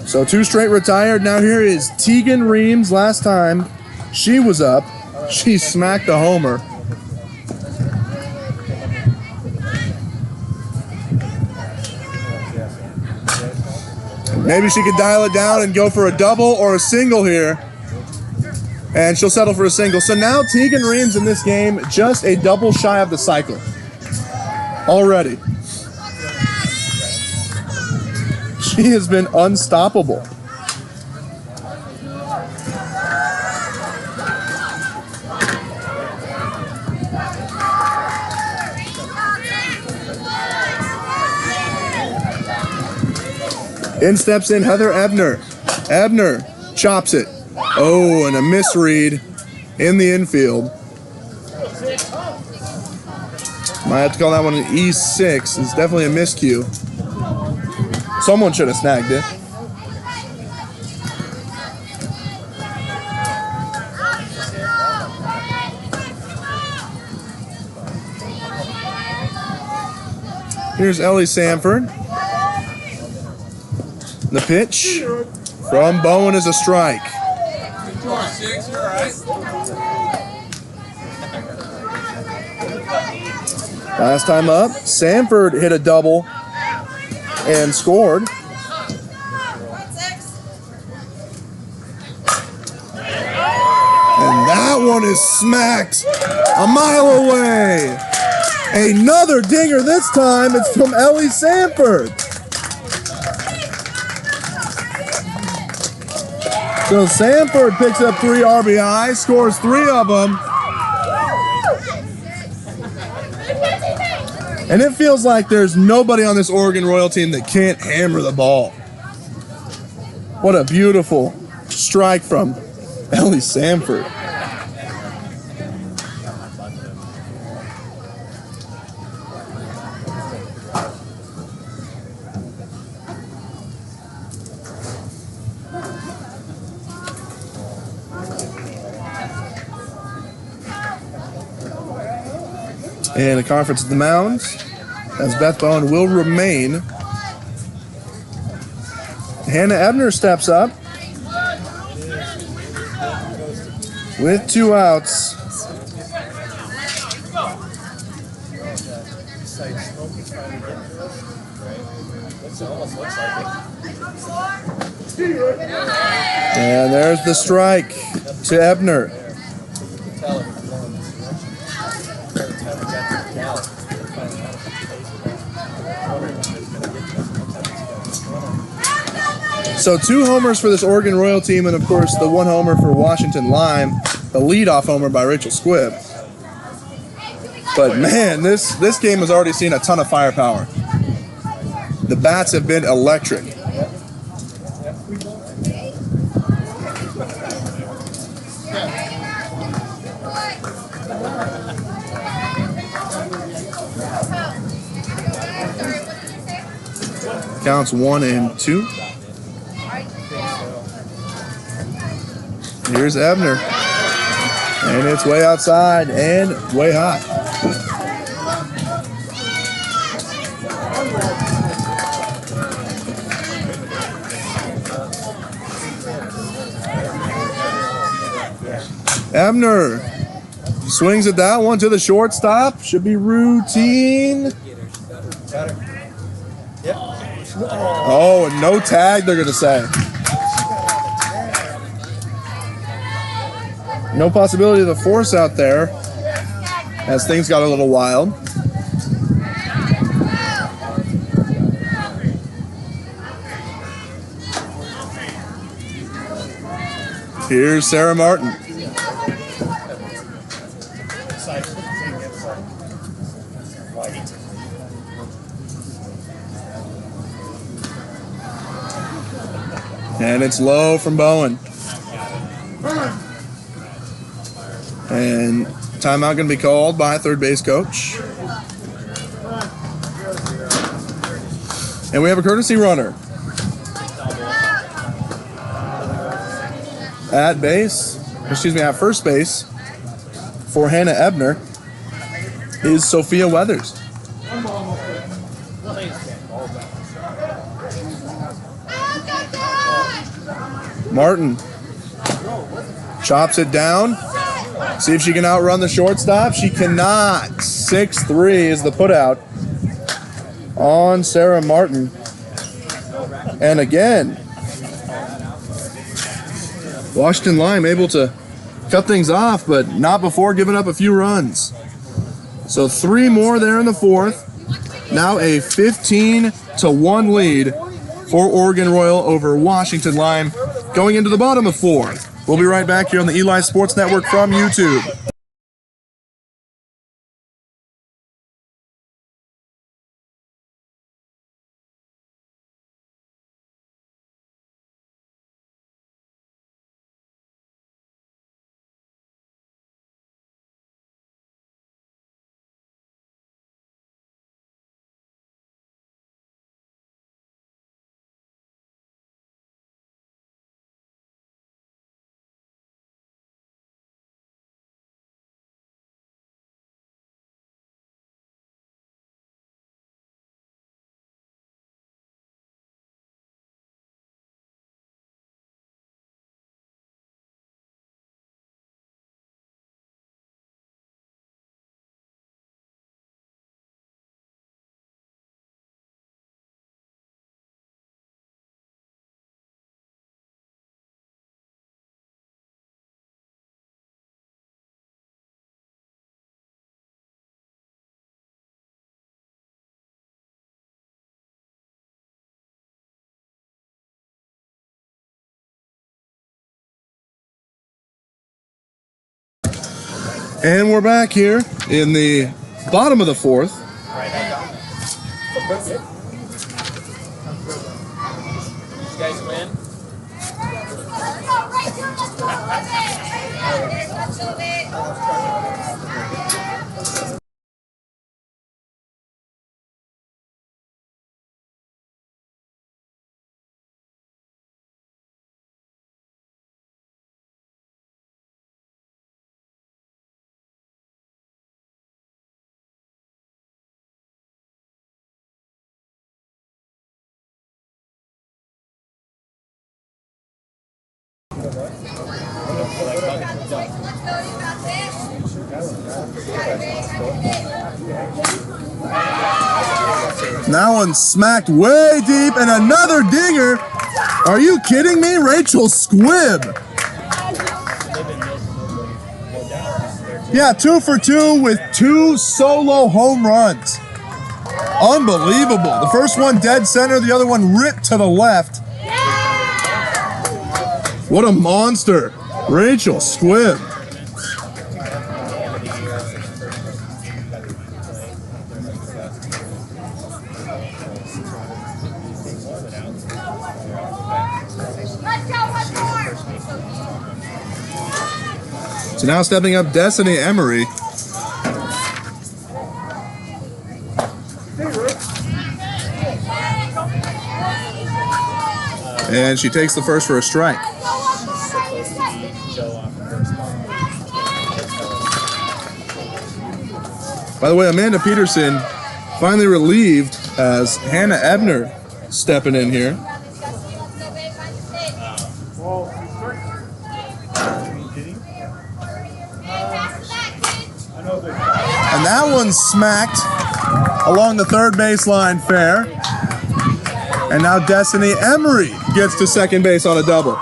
So 2 straight retired. Now here is Tegan Reams. Last time she was up, she smacked a homer. Maybe she could dial it down and go for a double or a single here. And she'll settle for a single. So now Tegan Reams in this game, just a double shy of the cycle. Already. She has been unstoppable. In steps in Heather Ebner. Ebner chops it. Oh, and a misread in the infield. Might have to call that one an E6. It's definitely a miscue. Someone should have snagged it. Here's Ellie Sanford. The pitch from Bowen is a strike. Last time up, Sanford hit a double and scored. And that one is smacked a mile away. Another dinger this time. It's from Ellie Sanford. So Sanford picks up 3 RBIs, scores 3 of them. And it feels like there's nobody on this Oregon Royal team that can't hammer the ball. What a beautiful strike from Ellie Sanford. And a conference at the mound, as Beth Bowen will remain. Hannah Ebner steps up with 2 outs. And there's the strike to Ebner. So 2 homers for this Oregon Royal team, and of course the 1 homer for Washington Lime, the leadoff homer by Rachel Squibb. But man, this game has already seen a ton of firepower. The bats have been electric. Counts 1 and 2. Here's Ebner. And it's way outside and way high. Ebner swings at that one to the shortstop. Should be routine. Oh, and no tag, they're going to say. No possibility of the force out there as things got a little wild. Here's Sarah Martin. And it's low from Bowen. And timeout going to be called by third base coach. And we have a courtesy runner. At first base for Hannah Ebner is Sophia Weathers. Martin chops it down. See if she can outrun the shortstop. She cannot. 6-3 is the putout on Sarah Martin. And again, Washington Lime able to cut things off, but not before giving up a few runs. So 3 more there in the fourth. Now a 15-1 lead for Oregon Royal over Washington Lime going into the bottom of fourth. We'll be right back here on the Eli Sports Network from YouTube. And we're back here in the bottom of the fourth. You guys win? That one smacked way deep, and another dinger. Are you kidding me? Rachel Squibb. Yeah, 2 for 2 with 2 solo home runs. Unbelievable. The first one dead center, the other one ripped to the left. What a monster. Rachel Squibb. So now stepping up Destiny Emery. And she takes the first for a strike. By the way, Amanda Peterson finally relieved as Hannah Ebner stepping in here. And that one's smacked along the third baseline fair. And now Destiny Emery gets to second base on a double.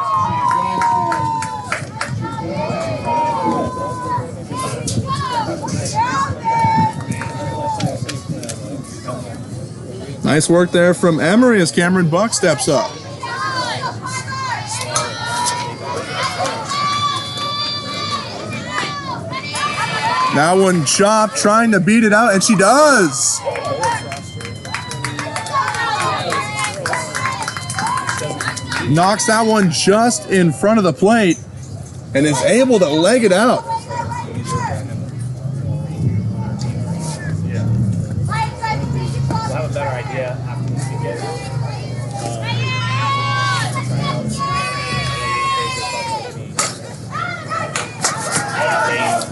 Nice work there from Emery as Cameron Buck steps up. That one chopped, trying to beat it out, and she does. Knocks that one just in front of the plate and is able to leg it out.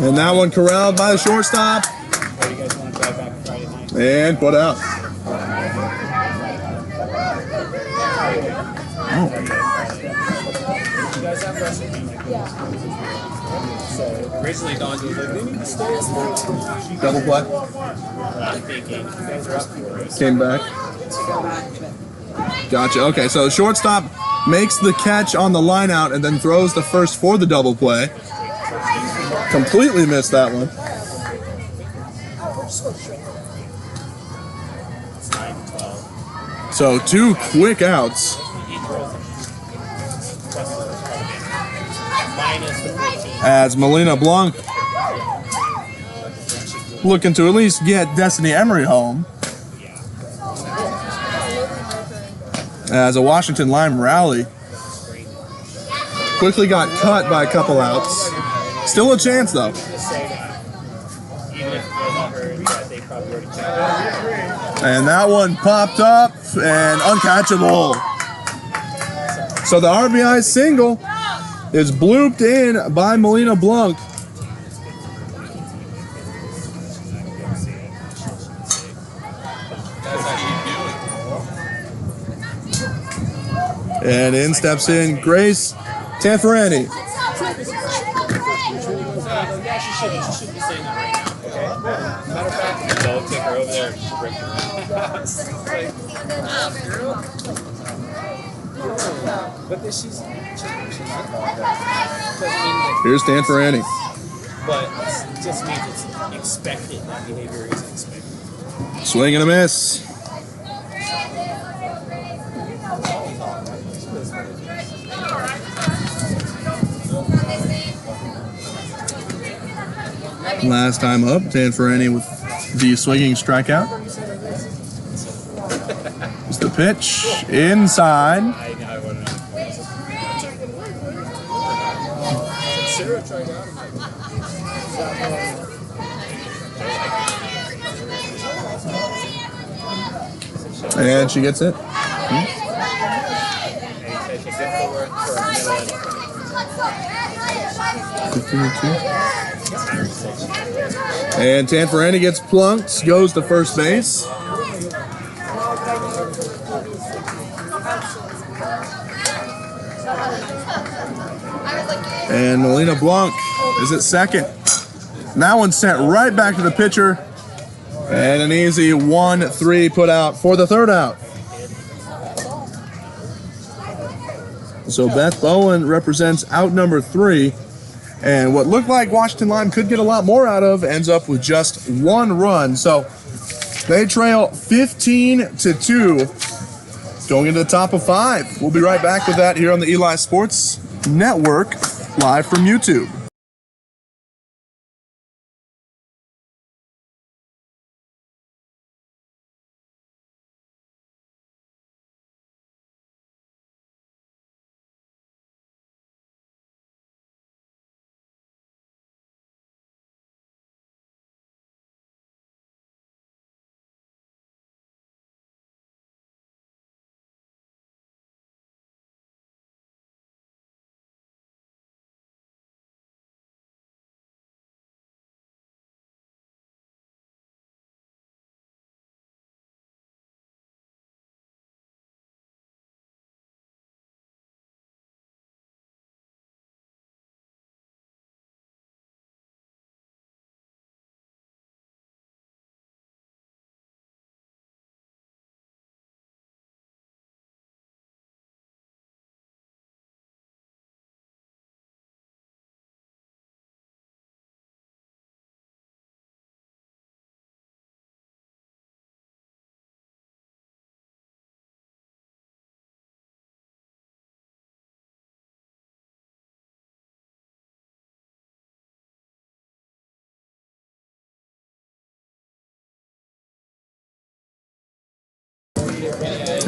And that one corralled by the shortstop. And put out. So originally Don was like, they need to stay. Double play. I'm thinking, you guys are up for it. Came back. Gotcha. Okay, so the shortstop makes the catch on the line out and then throws the first for the double play. Completely missed that one. So 2 quick outs. As Melina Blanc looking to at least get Destiny Emery home. As a Washington Lime rally quickly got cut by a couple outs. Still a chance though. And that one popped up and uncatchable. So the RBI single is blooped in by Melina Blanc. And in steps in Grace Tanferani. She should be saying that right now, okay? Matter of fact, go take her over there and break her. But this, she's not about that. Here's Tanferani. But it just means it's expected. That behavior is expected. Swing and a miss. Last time up, Tanferani with the swinging strikeout. It's the pitch inside. And she gets it. And Tanferani gets plunked, goes to first base. And Melina Blanc is at second. And that one sent right back to the pitcher. And an easy 1-3 put out for the third out. So Beth Bowen represents out number 3. And what looked like Washington Lime could get a lot more out of ends up with just 1 run. So they trail 15-2 going into the top of 5. We'll be right back with that here on the Eli Sports Network, live from YouTube.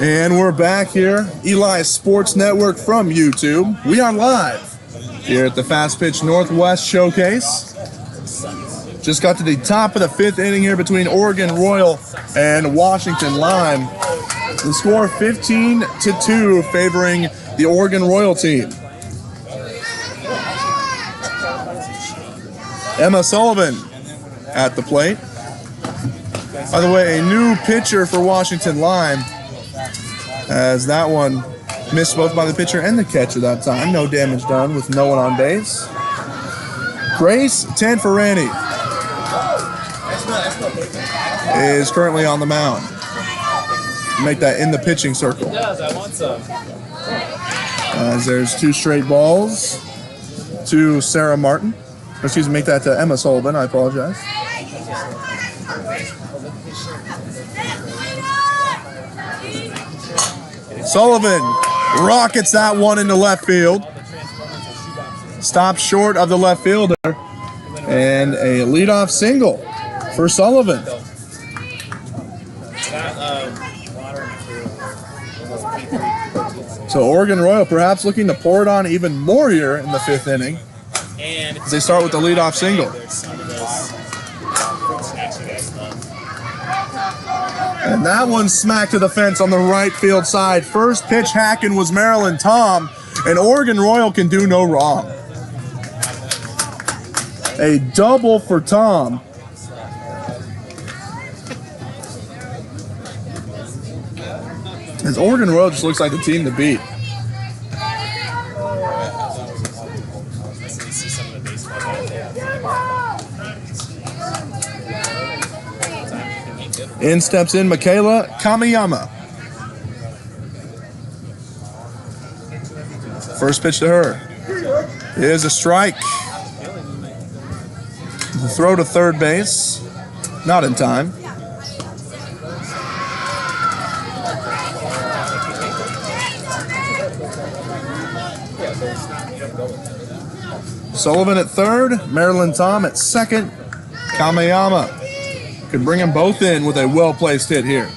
And we're back here, Eli Sports Network from YouTube. We are live here at the FastPitch Northwest Showcase. Just got to the top of the 5th inning here between Oregon Royal and Washington Lime. The score 15-2 favoring the Oregon Royal team. Emma Sullivan at the plate. By the way, a new pitcher for Washington Lime, as that one missed both by the pitcher and the catcher that time. No damage done with no one on base. Grace Tanferani is currently on the mound. Make that in the pitching circle. Yes, I want some. As there's 2 straight balls to Sarah Martin. Excuse me, make that to Emma Sullivan. I apologize. Sullivan rockets that one into left field. Stops short of the left fielder. And a leadoff single for Sullivan. So Oregon Royal perhaps looking to pour it on even more here in the 5th inning. As they start with the leadoff single. And that one smacked to the fence on the right field side. First pitch hacking was Marilyn Tom, and Oregon Royal can do no wrong. A double for Tom. As Oregon Royal just looks like the team to beat. In steps in Michaela Kamiyama. First pitch to her is a strike. The throw to third base, not in time. Sullivan at third, Marilyn Tom at second. Kamiyama could bring them both in with a well-placed hit here.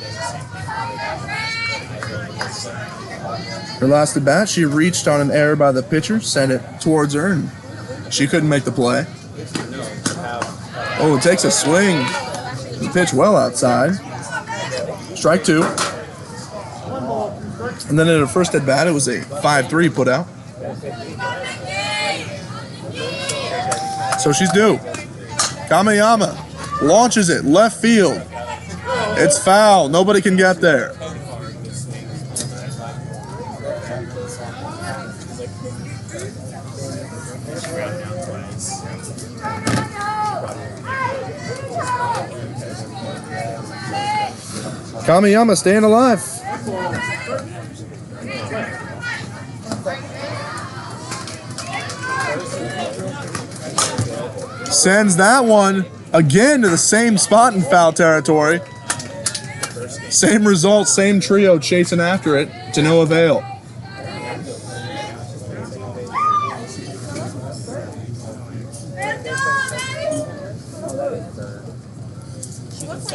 Her last at bat, she reached on an error by the pitcher, sent it towards her, and she couldn't make the play. Oh, it takes a swing. The pitch well outside. Strike 2. And then at her first at bat, it was a 5-3 put out. So she's due. Kamiyama launches it left field. It's foul. Nobody can get there. Kamiyama staying alive. Sends that one again to the same spot in foul territory. Same result, same trio chasing after it to no avail.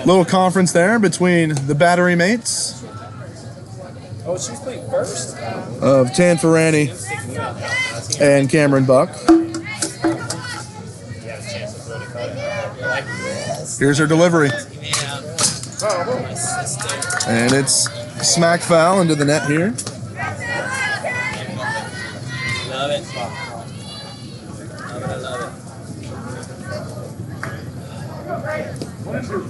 Little conference there between the battery mates. Oh, she's playing first? Of Tanferani and Cameron Buck. Here's her delivery. And it's smack foul into the net here. Love it. Love it.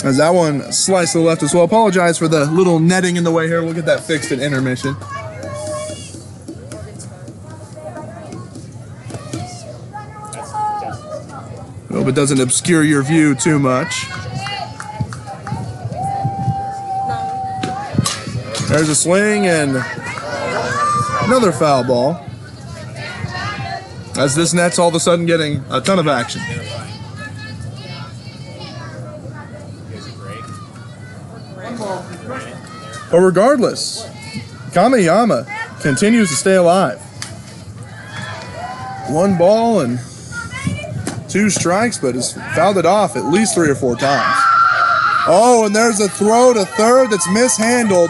As that one sliced to the left as well. Apologize for the little netting in the way here. We'll get that fixed at intermission. Hope it doesn't obscure your view too much. There's a swing and another foul ball. As this net's all of a sudden getting a ton of action. But regardless, Kamiyama continues to stay alive. 1 ball and 2 strikes, but has fouled it off at least 3 or 4 times. Oh, and there's a throw to third that's mishandled.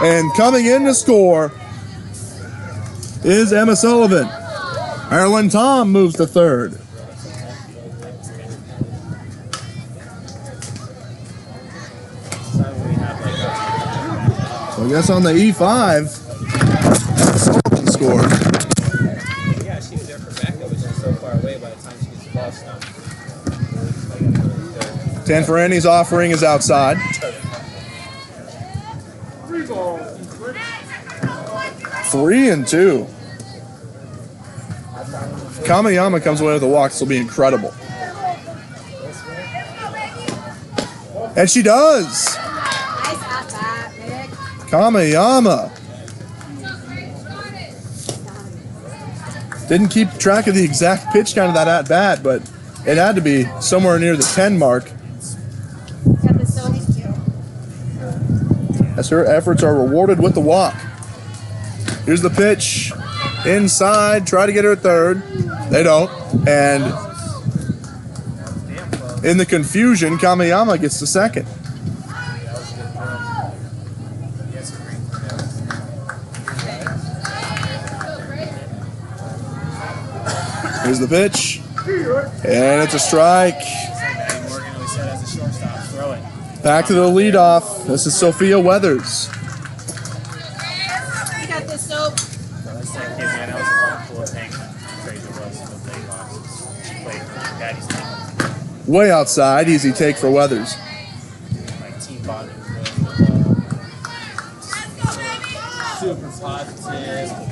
And coming in to score is Emma Sullivan. Ireland Tom moves to third. So I guess on the E5, Sullivan scored. Yeah, she was there for backup, but she was so far away by the time she gets the ball stopped. Tanferani's offering is outside. 3-2. Kamayama comes away with a walk. This will be incredible. And she does. Kamayama. Didn't keep track of the exact pitch count of that at bat, but it had to be somewhere near the 10 mark. As her efforts are rewarded with the walk. Here's the pitch. Inside, try to get her at third. They don't. And in the confusion, Kamayama gets to second. Here's the pitch. And it's a strike. Back to the leadoff. This is Sophia Weathers. You got this soap. Way outside. Easy take for Weathers. Super positive.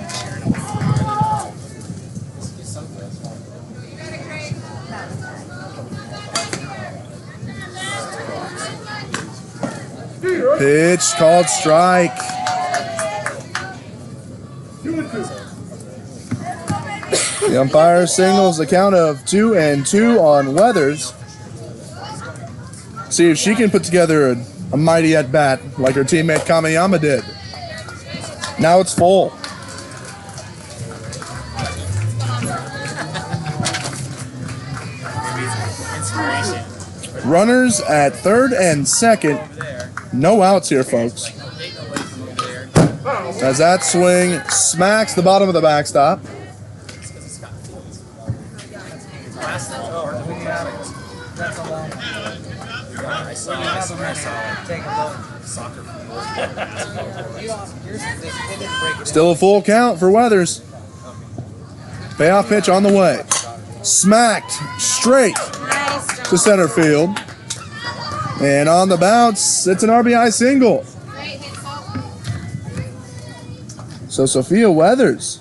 Pitch called strike. The umpire signals the count of 2-2 on Weathers. See if she can put together a mighty at bat like her teammate Kamayama did. Now it's full. Runners at third and second. No outs here, folks. As that swing smacks the bottom of the backstop. Still a full count for Weathers. Payoff pitch on the way. Smacked straight to center field. And on the bounce, it's an RBI single. So Sophia Weathers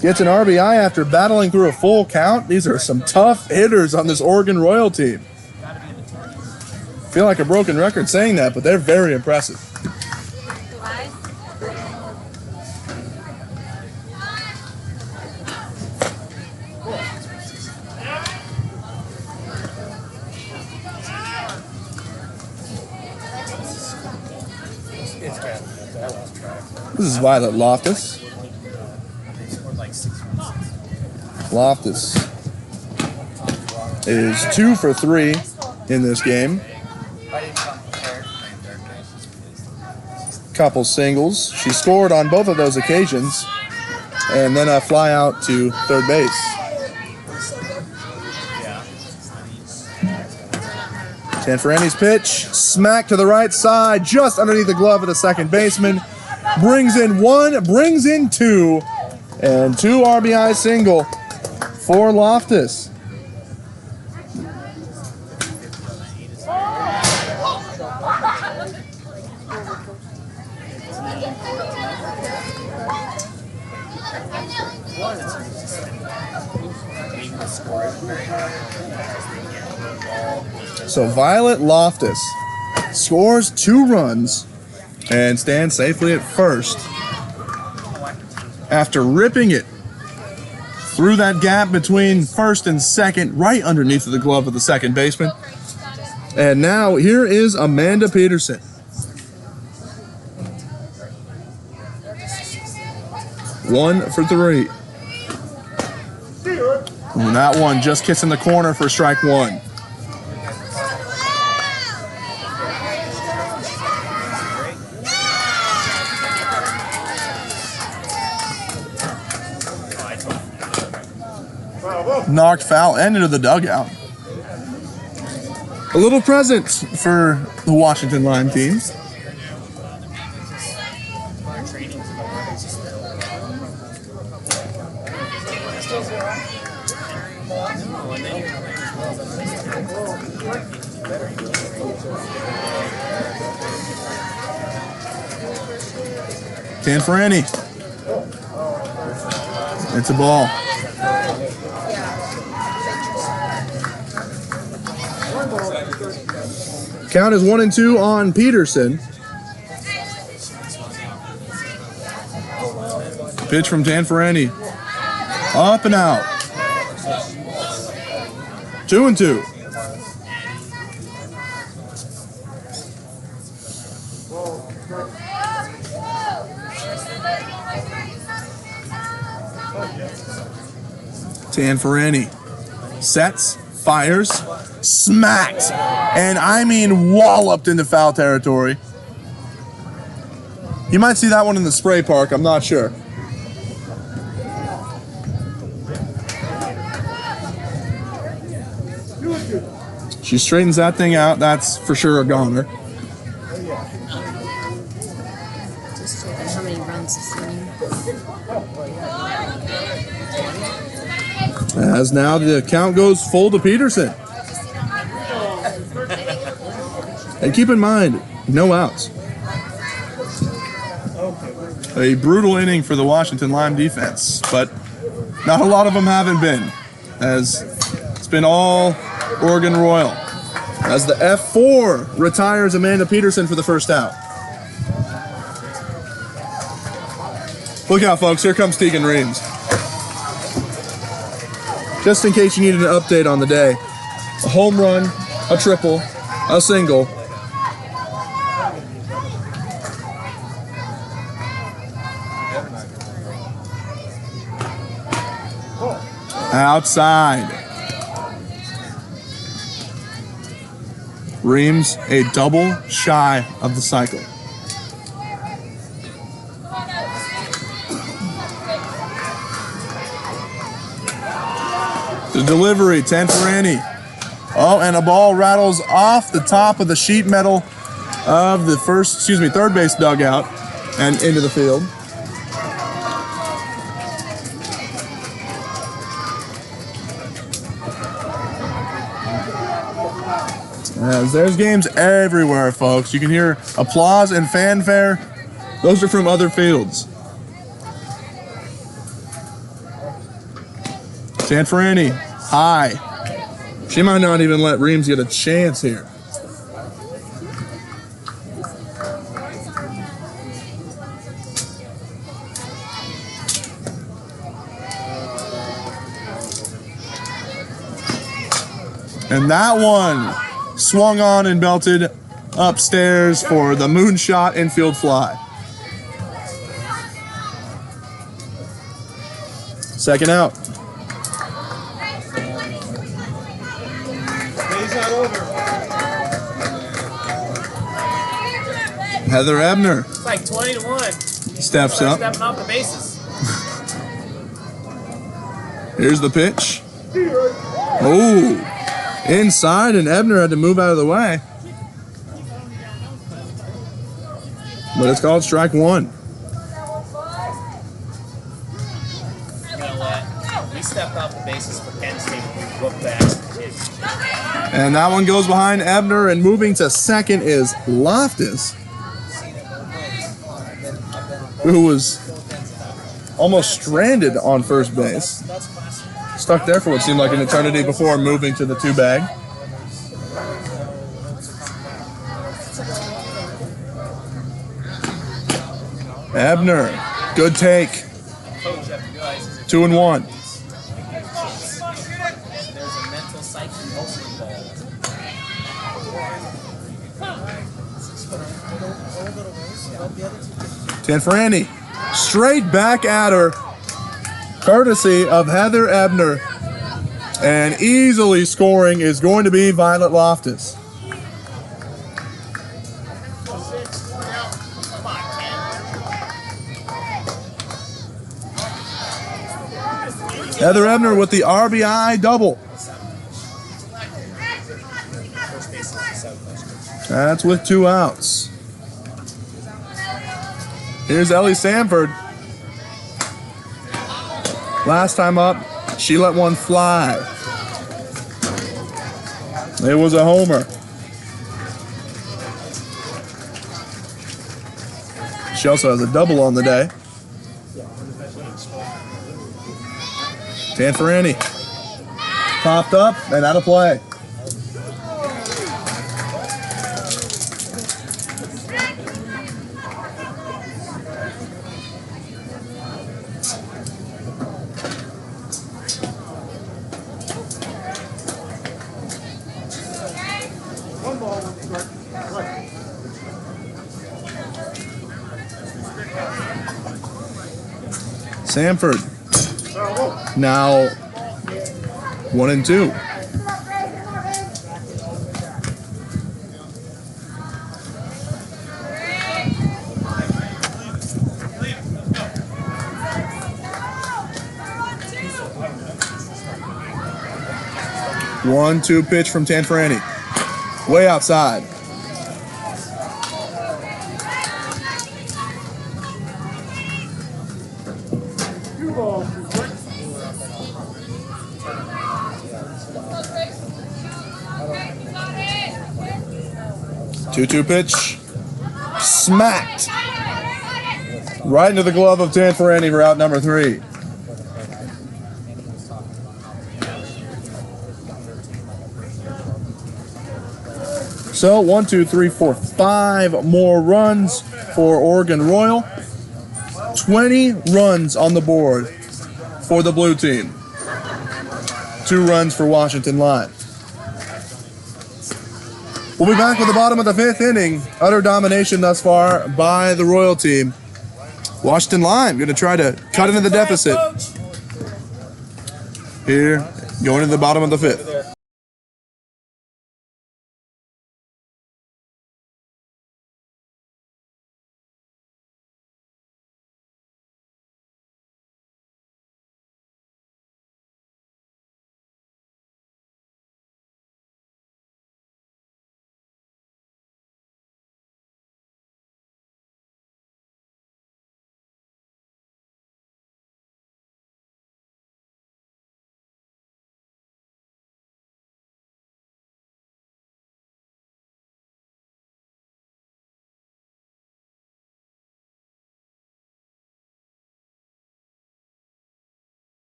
gets an RBI after battling through a full count. These are some tough hitters on this Oregon Royal team. Feel like a broken record saying that, but they're very impressive. This is Violet Loftus. Loftus is 2 for 3 in this game. Couple singles. She scored on both of those occasions. And then a fly out to third base. Tanferani's pitch, smack to the right side, just underneath the glove of the second baseman. Brings in 1, brings in 2, and 2 RBI single for Loftus. So Violet Loftus scores 2 runs and stands safely at first after ripping it through that gap between first and second, right underneath the glove of the second baseman. And now here is Amanda Peterson. One for 3. And that one just kissing the corner for strike one. Knocked foul and into the dugout. A little present for the Washington Lime teams. Tanferani. It's a ball. Count is 1-2 on Peterson. Pitch from Tanferani. Up and out. 2-2. Tanferani sets, fires, smacks, and I mean walloped into foul territory. You might see that one in the spray park, I'm not sure. She straightens that thing out, that's for sure a goner. Just checking how many runs this inning. As now the count goes full to Peterson. And keep in mind, no outs. A brutal inning for the Washington Lime defense, but not a lot of them haven't been, as it's been all Oregon Royal. As the F4 retires Amanda Peterson for the first out. Look out, folks, here comes Tegan Reams. Just in case you needed an update on the day, a home run, a triple, a single. Outside. Reams a double shy of the cycle. The delivery, Tanferani. Oh, and a ball rattles off the top of the sheet metal of the third base dugout and into the field. As there's games everywhere, folks. You can hear applause and fanfare. Those are from other fields. Tanferani, high. She might not even let Reams get a chance here. And that one swung on and belted upstairs for the moonshot infield fly. Second out. Heather Ebner. It's like 20-1. Steps up. Stepping off the bases. Here's the pitch. Oh. Inside, and Ebner had to move out of the way. But it's called strike one. We stepped off the bases for Penn State. We looked back. And that one goes behind Ebner, and moving to second is Loftus, who was almost stranded on first base. Stuck there for what seemed like an eternity before moving to the two bag. Ebner, good take. 2-1. Tanferani, straight back at her, courtesy of Heather Ebner. And easily scoring is going to be Violet Loftus. Heather Ebner with the RBI double. That's with 2 outs. Here's Ellie Sanford. Last time up, she let one fly. It was a homer. She also has a double on the day. Tanferani popped up and out of play. Sanford now 1-2. One-two pitch from Tanferani. Way outside. Two-two pitch. Smacked. Right into the glove of Tanferani for out number 3. So 1, 2, 3, 4, 5 more runs for Oregon Royal. 20 runs on the board for the blue team. 2 runs for Washington Lime. We'll be back with the bottom of the 5th inning. Utter domination thus far by the Royal team. Washington Lime going to try to cut into the deficit. Here, going to the bottom of the 5th.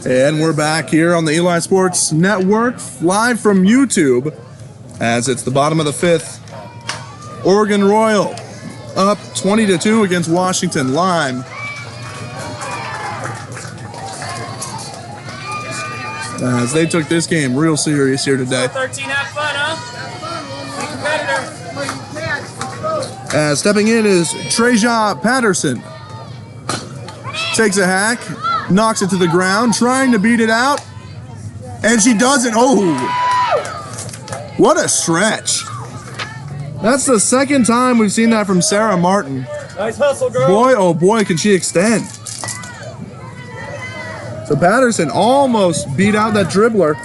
And we're back here on the Eli Sports Network, live from YouTube, as it's the bottom of the 5th. Oregon Royal up 20-2 against Washington Lime. As they took this game real serious here today. 13, have fun, huh? Competitor. As stepping in is Treja Patterson. Takes a hack, knocks it to the ground, trying to beat it out. And she doesn't. Oh, what a stretch. That's the second time we've seen that from Sarah Martin. Nice hustle, girl. Boy, oh boy, can she extend. So Patterson almost beat out that dribbler,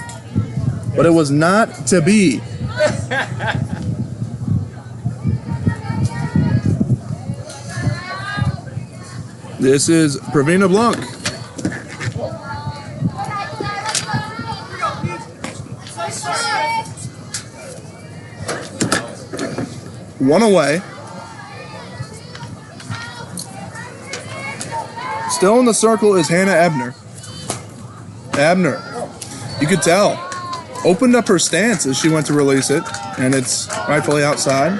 but it was not to be. This is Pravina Blanc. One away. Still in the circle is Hannah Ebner. Ebner, you could tell, opened up her stance as she went to release it, and it's rightfully outside.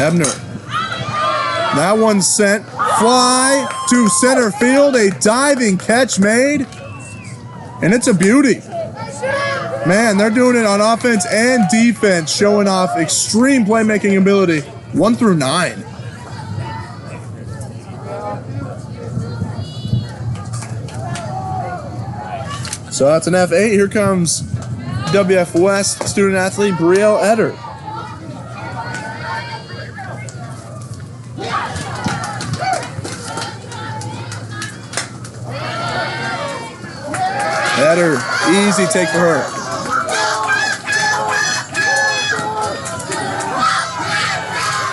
Ebner. That one's sent. Fly to center field. A diving catch made. And it's a beauty. Man, they're doing it on offense and defense, showing off extreme playmaking ability. 1 through 9. So that's an F8. Here comes WF West student athlete Brielle Eder. Eder, easy take for her.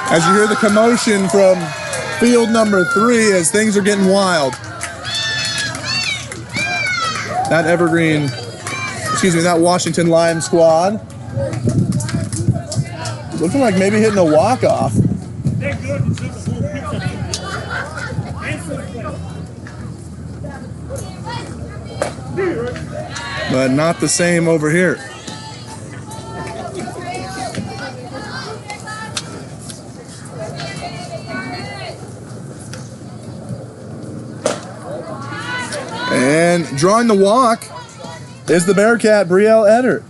As you hear the commotion from field number 3 as things are getting wild. That Washington Lion squad looking like maybe hitting a walk-off. But not the same over here. And drawing the walk is the Bearcat, Brielle Eder.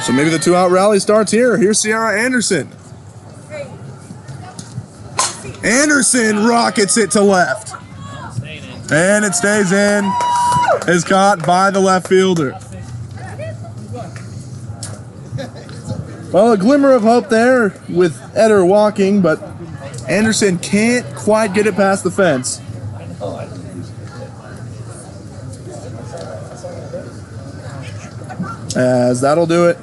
So maybe the 2-out rally starts here. Here's Sierra Anderson. Anderson rockets it to left. And it stays in. Is caught by the left fielder. Well, a glimmer of hope there with Eder walking, but Anderson can't quite get it past the fence. As that'll do it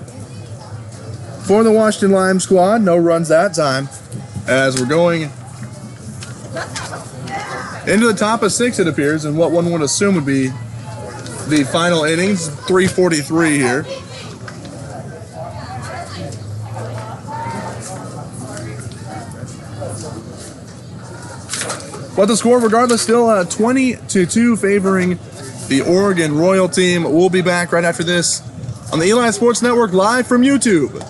for the Washington Lime squad. No runs that time. As we're going into the top of 6, it appears, and what one would assume would be the final innings. 3:43 here. But the score, regardless, still 20-2 favoring the Oregon Royal team. We'll be back right after this on the Eli Sports Network, live from YouTube.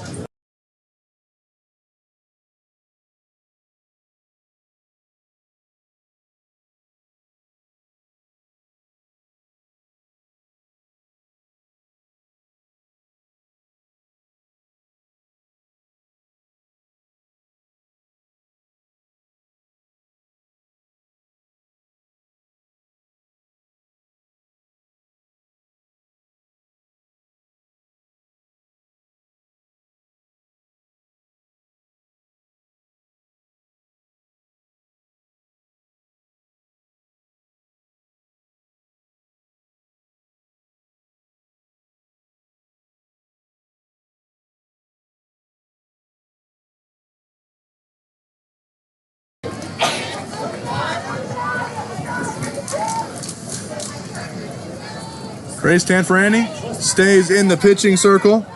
Grace Tanferani stays in the pitching circle.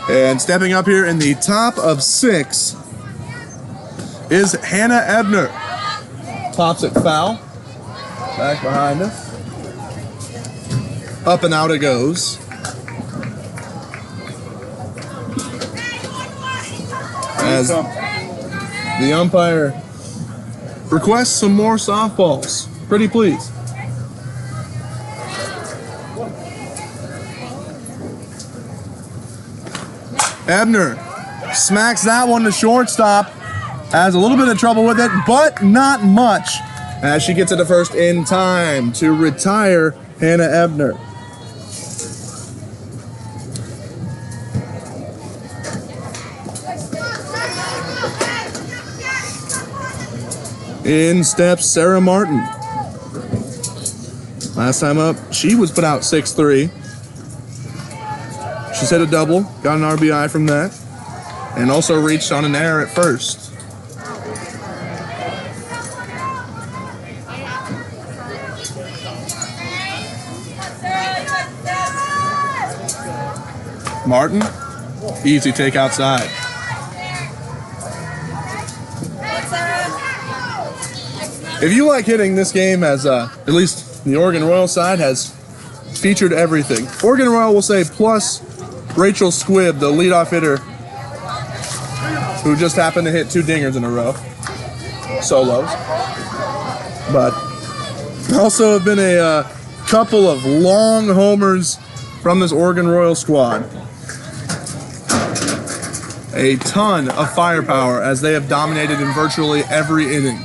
And stepping up here in the top of 6 is Hannah Ebner. Pops it foul. Back behind us. Up and out it goes. As the umpire requests some more softballs. Pretty please. Ebner smacks that one to shortstop. Has a little bit of trouble with it, but not much, as she gets it to first in time to retire Hannah Ebner. In steps Sarah Martin. Last time up, she was put out 6-3. She's hit a double, got an RBI from that, and also reached on an error at first. Martin, easy take outside. If you like hitting, this game has, at least the Oregon Royal side, has featured everything. Oregon Royal will say plus Rachel Squibb, the leadoff hitter, who just happened to hit 2 dingers in a row. Solos. But also have been a couple of long homers from this Oregon Royal squad. A ton of firepower as they have dominated in virtually every inning.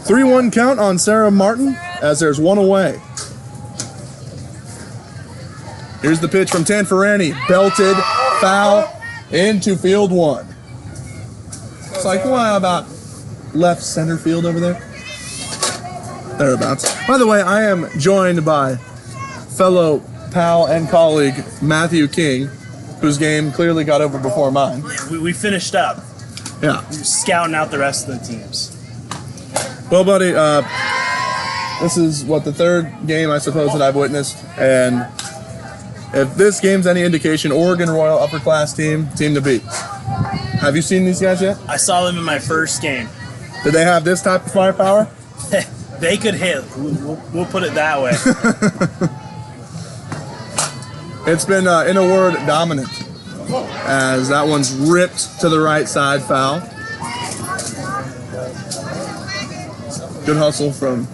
Three-one count on Sarah Martin as there's one away. Here's the pitch from Tanferani. Belted, foul, into field 1. It's like, well, about left center field over there. Thereabouts. By the way, I am joined by fellow pal and colleague Matthew King, whose game clearly got over before mine. We finished up. Yeah. We were scouting out the rest of the teams. Well, buddy, this is what the 3rd game I suppose that I've witnessed, and if this game's any indication, Oregon Royal Upperclass team to beat. Have you seen these guys yet? I saw them in my first game. Did they have this type of firepower? They could hit. We'll put it that way. It's been, in a word, dominant, as that one's ripped to the right side, foul. Good hustle from,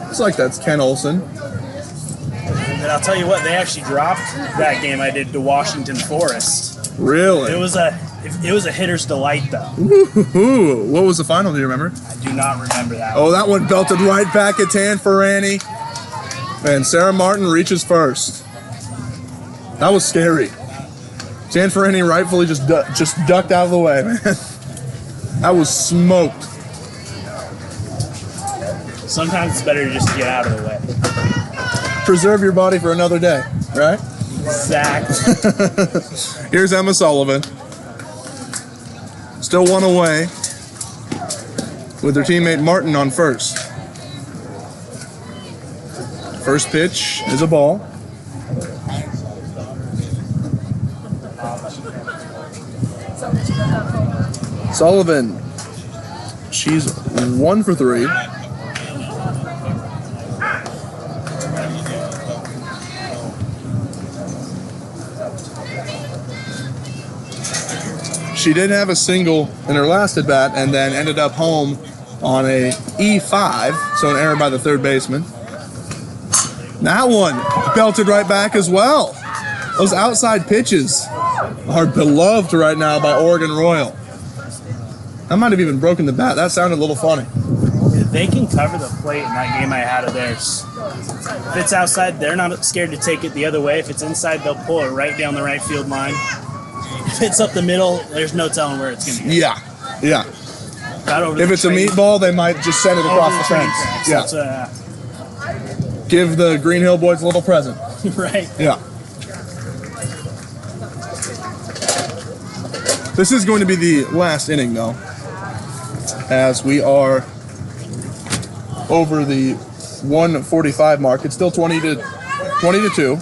looks like that's Ken Olson. And I'll tell you what, they actually dropped that game I did to Washington Forest. Really? It was a hitter's delight, though. Ooh, what was the final, do you remember? I do not remember that. Oh, that one belted right back at Tanferani. And Sarah Martin reaches first. That was scary. Tanferani rightfully just ducked out of the way, man. That was smoked. Sometimes it's better to just get out of the way. Preserve your body for another day, right? Exactly. Here's Emma Sullivan. Still one away with her teammate Martin on first. First pitch is a ball. Sullivan, she's 1 for 3. She did have a single in her last at bat and then ended up home on a E5, so an error by the 3rd baseman. That one belted right back as well. Those outside pitches are beloved right now by Oregon Royal. I might have even broken the bat. That sounded a little funny. They can cover the plate in that game I had of theirs. If it's outside, they're not scared to take it the other way. If it's inside, they'll pull it right down the right field line. If it's up the middle, there's no telling where it's going to go. Yeah. If it's a meatball, they might just send it across the fence. Yeah. Give the Green Hill boys a little present. Right. Yeah. This is going to be the last inning, though, as we are over the 1:45 mark. It's still 20 to 2.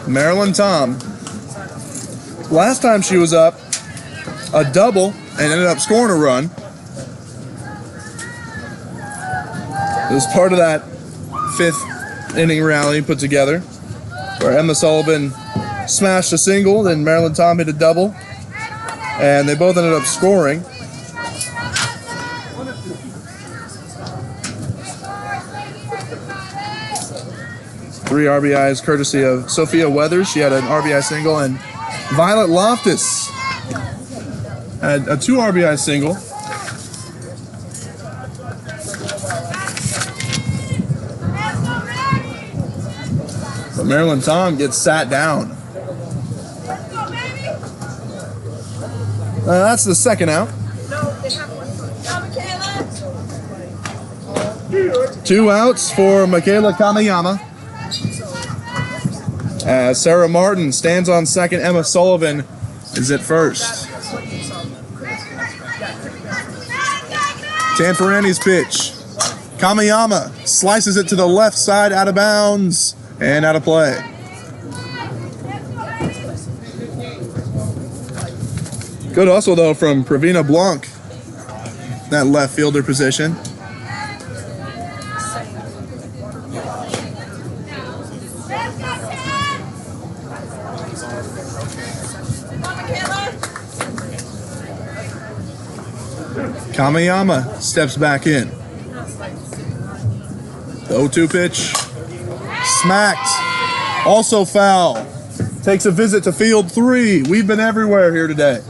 Marilyn Tom. Last time she was up, a double, and ended up scoring a run. It was part of that 5th inning rally put together, where Emma Sullivan smashed a single, then Marilyn Tom hit a double, and they both ended up scoring. Three RBIs courtesy of Sophia Weathers. She had an RBI single, and Violet Loftus had a 2 RBI single. But Marilyn Tom gets sat down. That's the second out. 2 outs for Michaela Kamiyama. As Sarah Martin stands on second, Emma Sullivan is at first. Tanferani's pitch. Kamiyama slices it to the left side, out of bounds, and out of play. Good hustle, though, from Pravina Blanc, that left fielder position. Kamiyama steps back in. The 0-2 pitch. Smacked. Also foul. Takes a visit to field 3. We've been everywhere here today.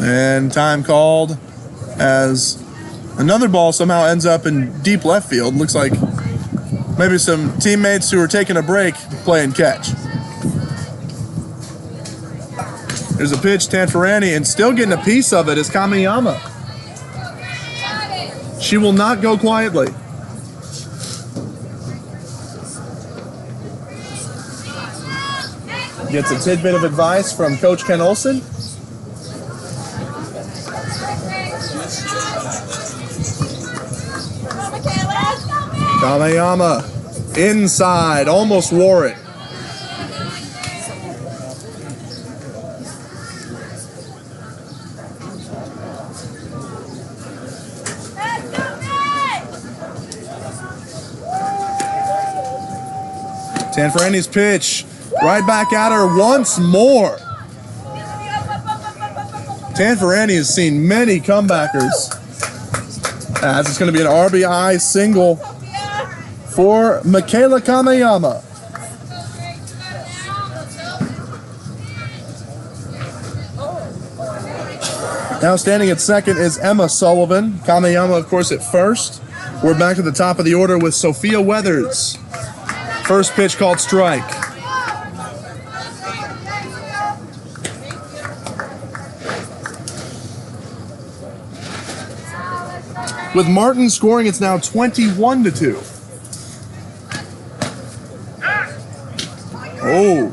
And time called as another ball somehow ends up in deep left field. Looks like maybe some teammates who are taking a break playing catch. There's a pitch, Tanferani, and still getting a piece of it is Kamiyama. She will not go quietly. Gets a tidbit of advice from Coach Ken Olson. Kamiyama inside, almost wore it. Tanferani's pitch, right back at her once more. Tanferani has seen many comebackers. As it's going to be an RBI single for Michaela Kamiyama. Now standing at second is Emma Sullivan. Kamiyama, of course, at first. We're back to the top of the order with Sophia Weathers. First pitch called strike. With Martin scoring, it's now 21-2. Oh,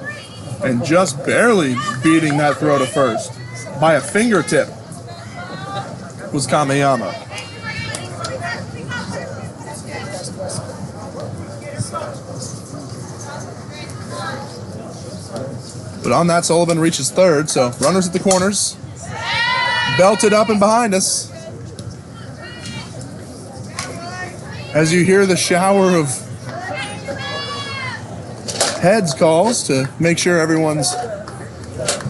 and just barely beating that throw to first by a fingertip was Kamiyama. But on that, Sullivan reaches third, so runners at the corners. Belted up and behind us. As you hear the shower of heads calls to make sure everyone's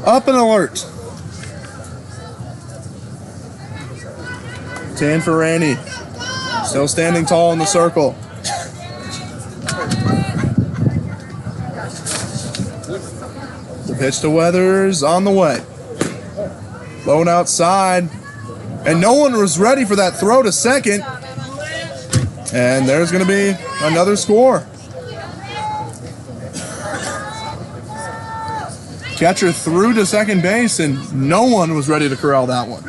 up and alert. Tanferani still standing tall in the circle. The pitch to Weathers on the way. Blown outside. And no one was ready for that throw to second. And there's going to be another score. Catcher threw to second base, and no one was ready to corral that one.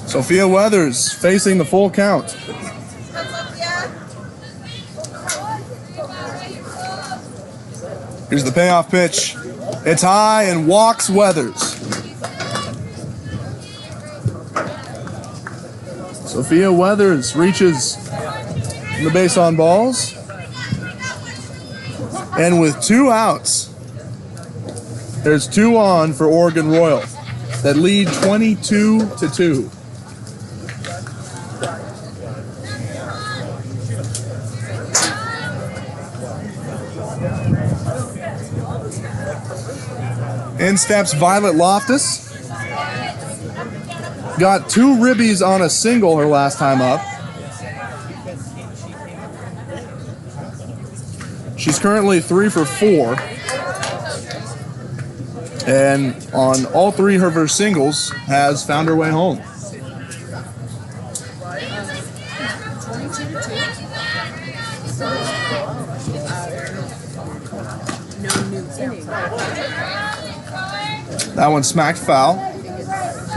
Sophia Weathers facing the full count. Here's the payoff pitch. It's high and walks Weathers. Sophia Weathers reaches the base on balls. And with 2 outs, there's 2 on for Oregon Royal that lead 22-2. In steps Violet Loftus. got 2 ribbies on a single her last time up. She's currently 3 for 4. And on all 3 of her singles has found her way home. That one smacked foul.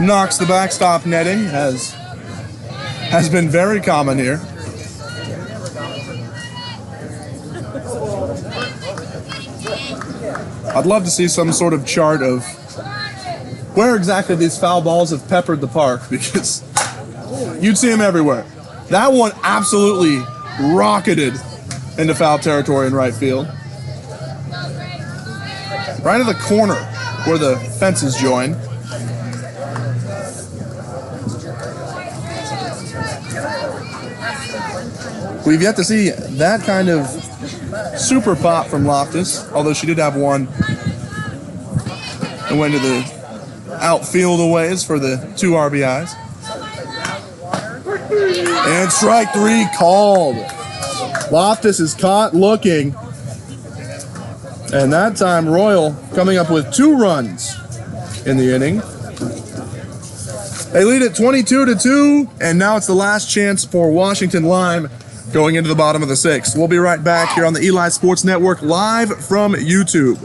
Knocks the backstop netting, has been very common here. I'd love to see some sort of chart of where exactly these foul balls have peppered the park, because you'd see them everywhere. That one absolutely rocketed into foul territory in right field. Right at the corner where the fences join. We've yet to see that kind of super pop from Loftus, although she did have one that went to the outfield a ways for the 2 RBIs. And strike 3 called. Loftus is caught looking. And that time Royal coming up with 2 runs in the inning. They lead it 22-2, and now it's the last chance for Washington Lime going into the bottom of the 6th. We'll be right back here on the Eli Sports Network, live from YouTube.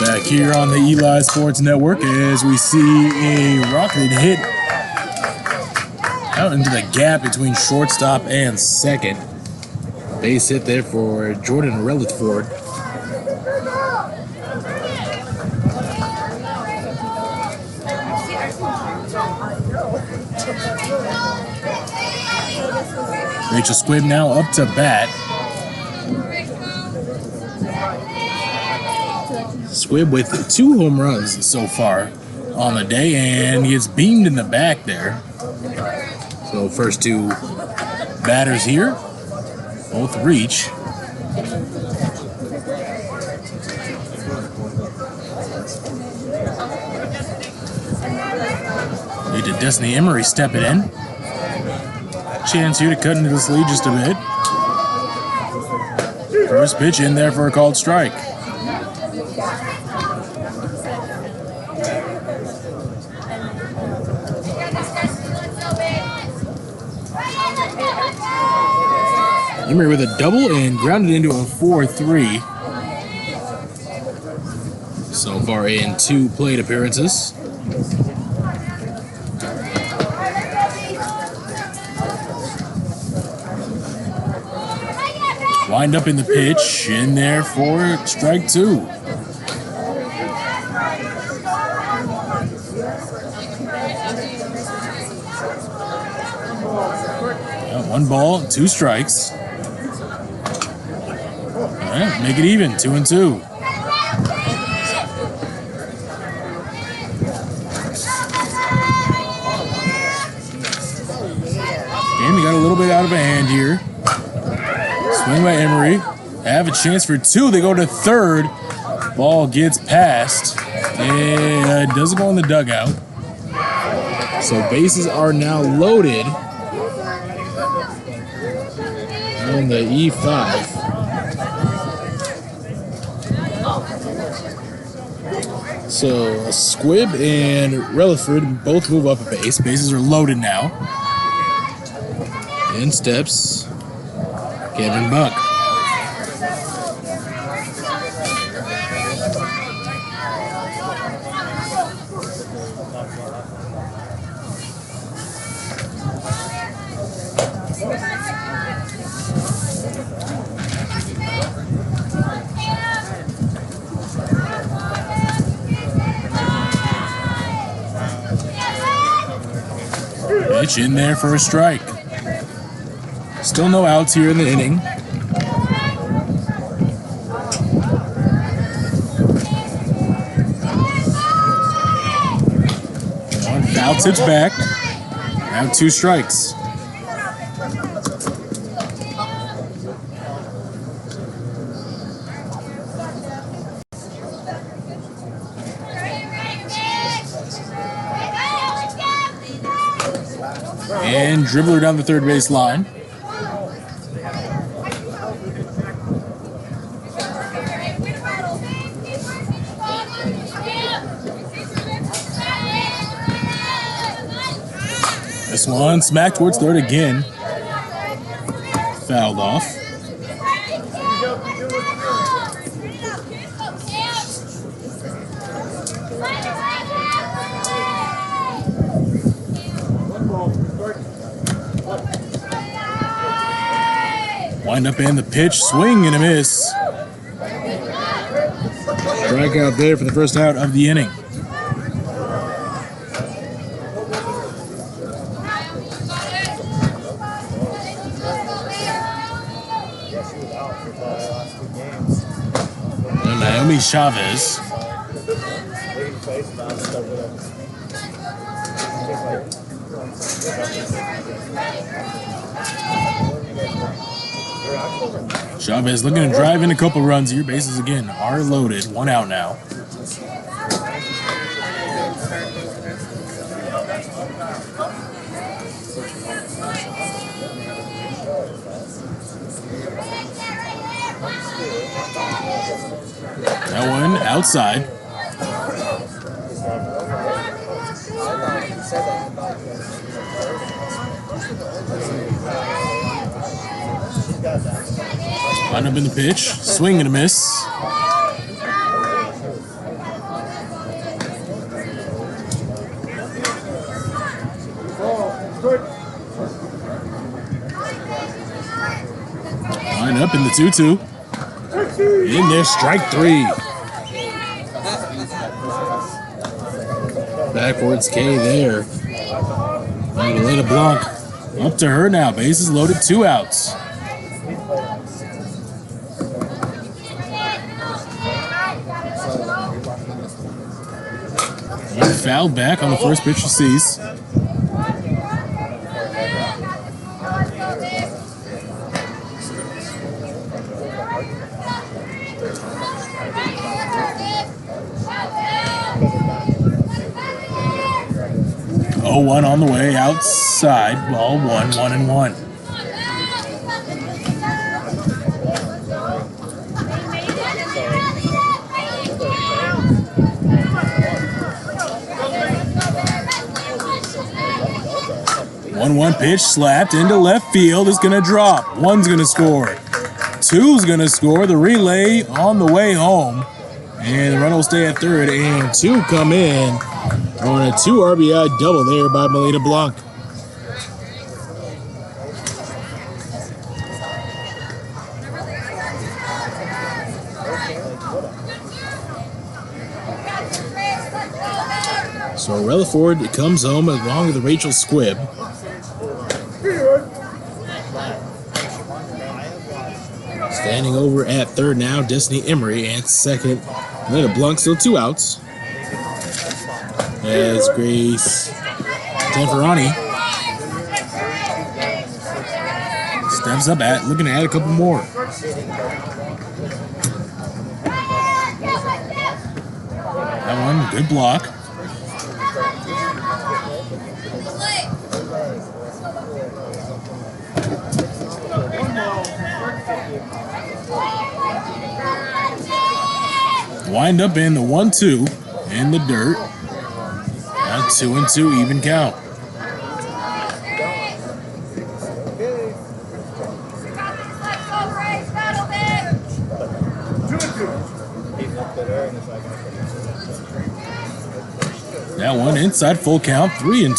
Back here on the Eli Sports Network as we see a rocketed hit out into the gap between shortstop and second. Base hit there for Jordan Rutherford. Rachel Squibb now up to bat. Squibb with 2 home runs so far on the day, and he gets beamed in the back there. So first 2 batters here, both reach. Need to Destiny Emery step it in. Chance here to cut into this lead just a bit. First pitch in there for a called strike. Emery with a double and grounded into a 4-3. So far in 2 plate appearances. Wind up in the pitch, in there for strike 2. One ball, 2 strikes. All right, make it even, 2-2. Game got a little bit out of a hand here. Swing by Emery. Have a chance for two. They go to third. Ball gets passed. And doesn't go in the dugout. So bases are now loaded on the E5. So Squibb and Relaford both move up a base. Bases are loaded now. In steps Kevin Buck. Pitch in there for a strike. Still no outs here in the inning. One foul tips back. Now 2 strikes. And dribbler down the third base line. This one smacked towards third again. Fouled off. Wind up and the pitch, swing and a miss. Strikeout there for the first out of the inning. And Naomi Chavez. Chavez looking to drive in a couple runs here. Bases again are loaded. 1 out now. That one outside. Line up in the pitch, swing and a miss. Line up in the 2-2. In there, strike 3. Backwards K there. Magdalena Blanc up to her now. Bases loaded, 2 outs. Fouled back on the first pitch she sees. Oh, 1 on the way outside. Ball 1, 1-1. One pitch slapped into left field is going to drop. 1's going to score. 2's going to score. The relay on the way home. And the run will stay at third. And 2 come in on a 2 RBI double there by Melita Blanc. So Relaford comes home along with Rachel Squibb. Standing over at third now, Destiny Emery, and second, Melita Blanc, still 2 outs. As Grace Tanferani steps up looking to add a couple more. That one, good block. Wind up in the 1-2 in the dirt. Now 2-2, even count. That one inside, full count, 3-2.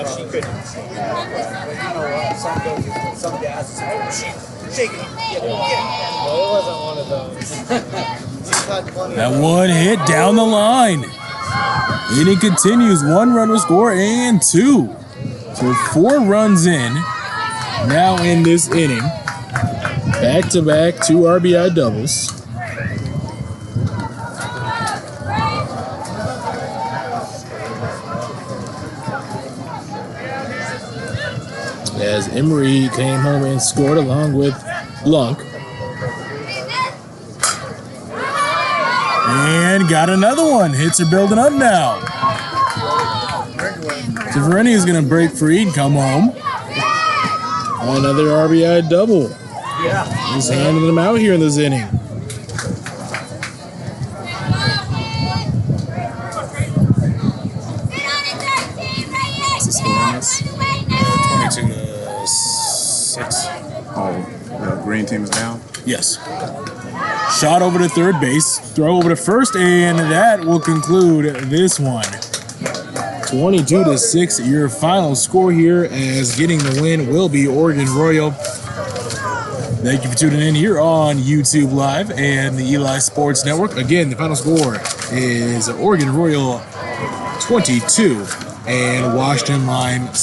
She couldn't. Some guys say, oh, shake it. Get it. No, it wasn't one of those. That one hit down the line. Inning continues. 1 run will score and 2. So 4 runs in. Now in this inning. Back-to-back 2 RBI doubles. As Emery came home and scored along with Blanc. And got another one. Hits are building up now. Severeni is going to break free and come home. Another RBI double. Yeah. He's handing them out here in this inning. What's the score on this? 22-6. Oh, the green team's down? Yes. Shot over to third base, throw over to first, and that will conclude this one. 22-6, your final score here, as getting the win will be Oregon Royal. Thank you for tuning in here on YouTube Live and the Eli Sports Network. Again, the final score is Oregon Royal 22 and Washington Lime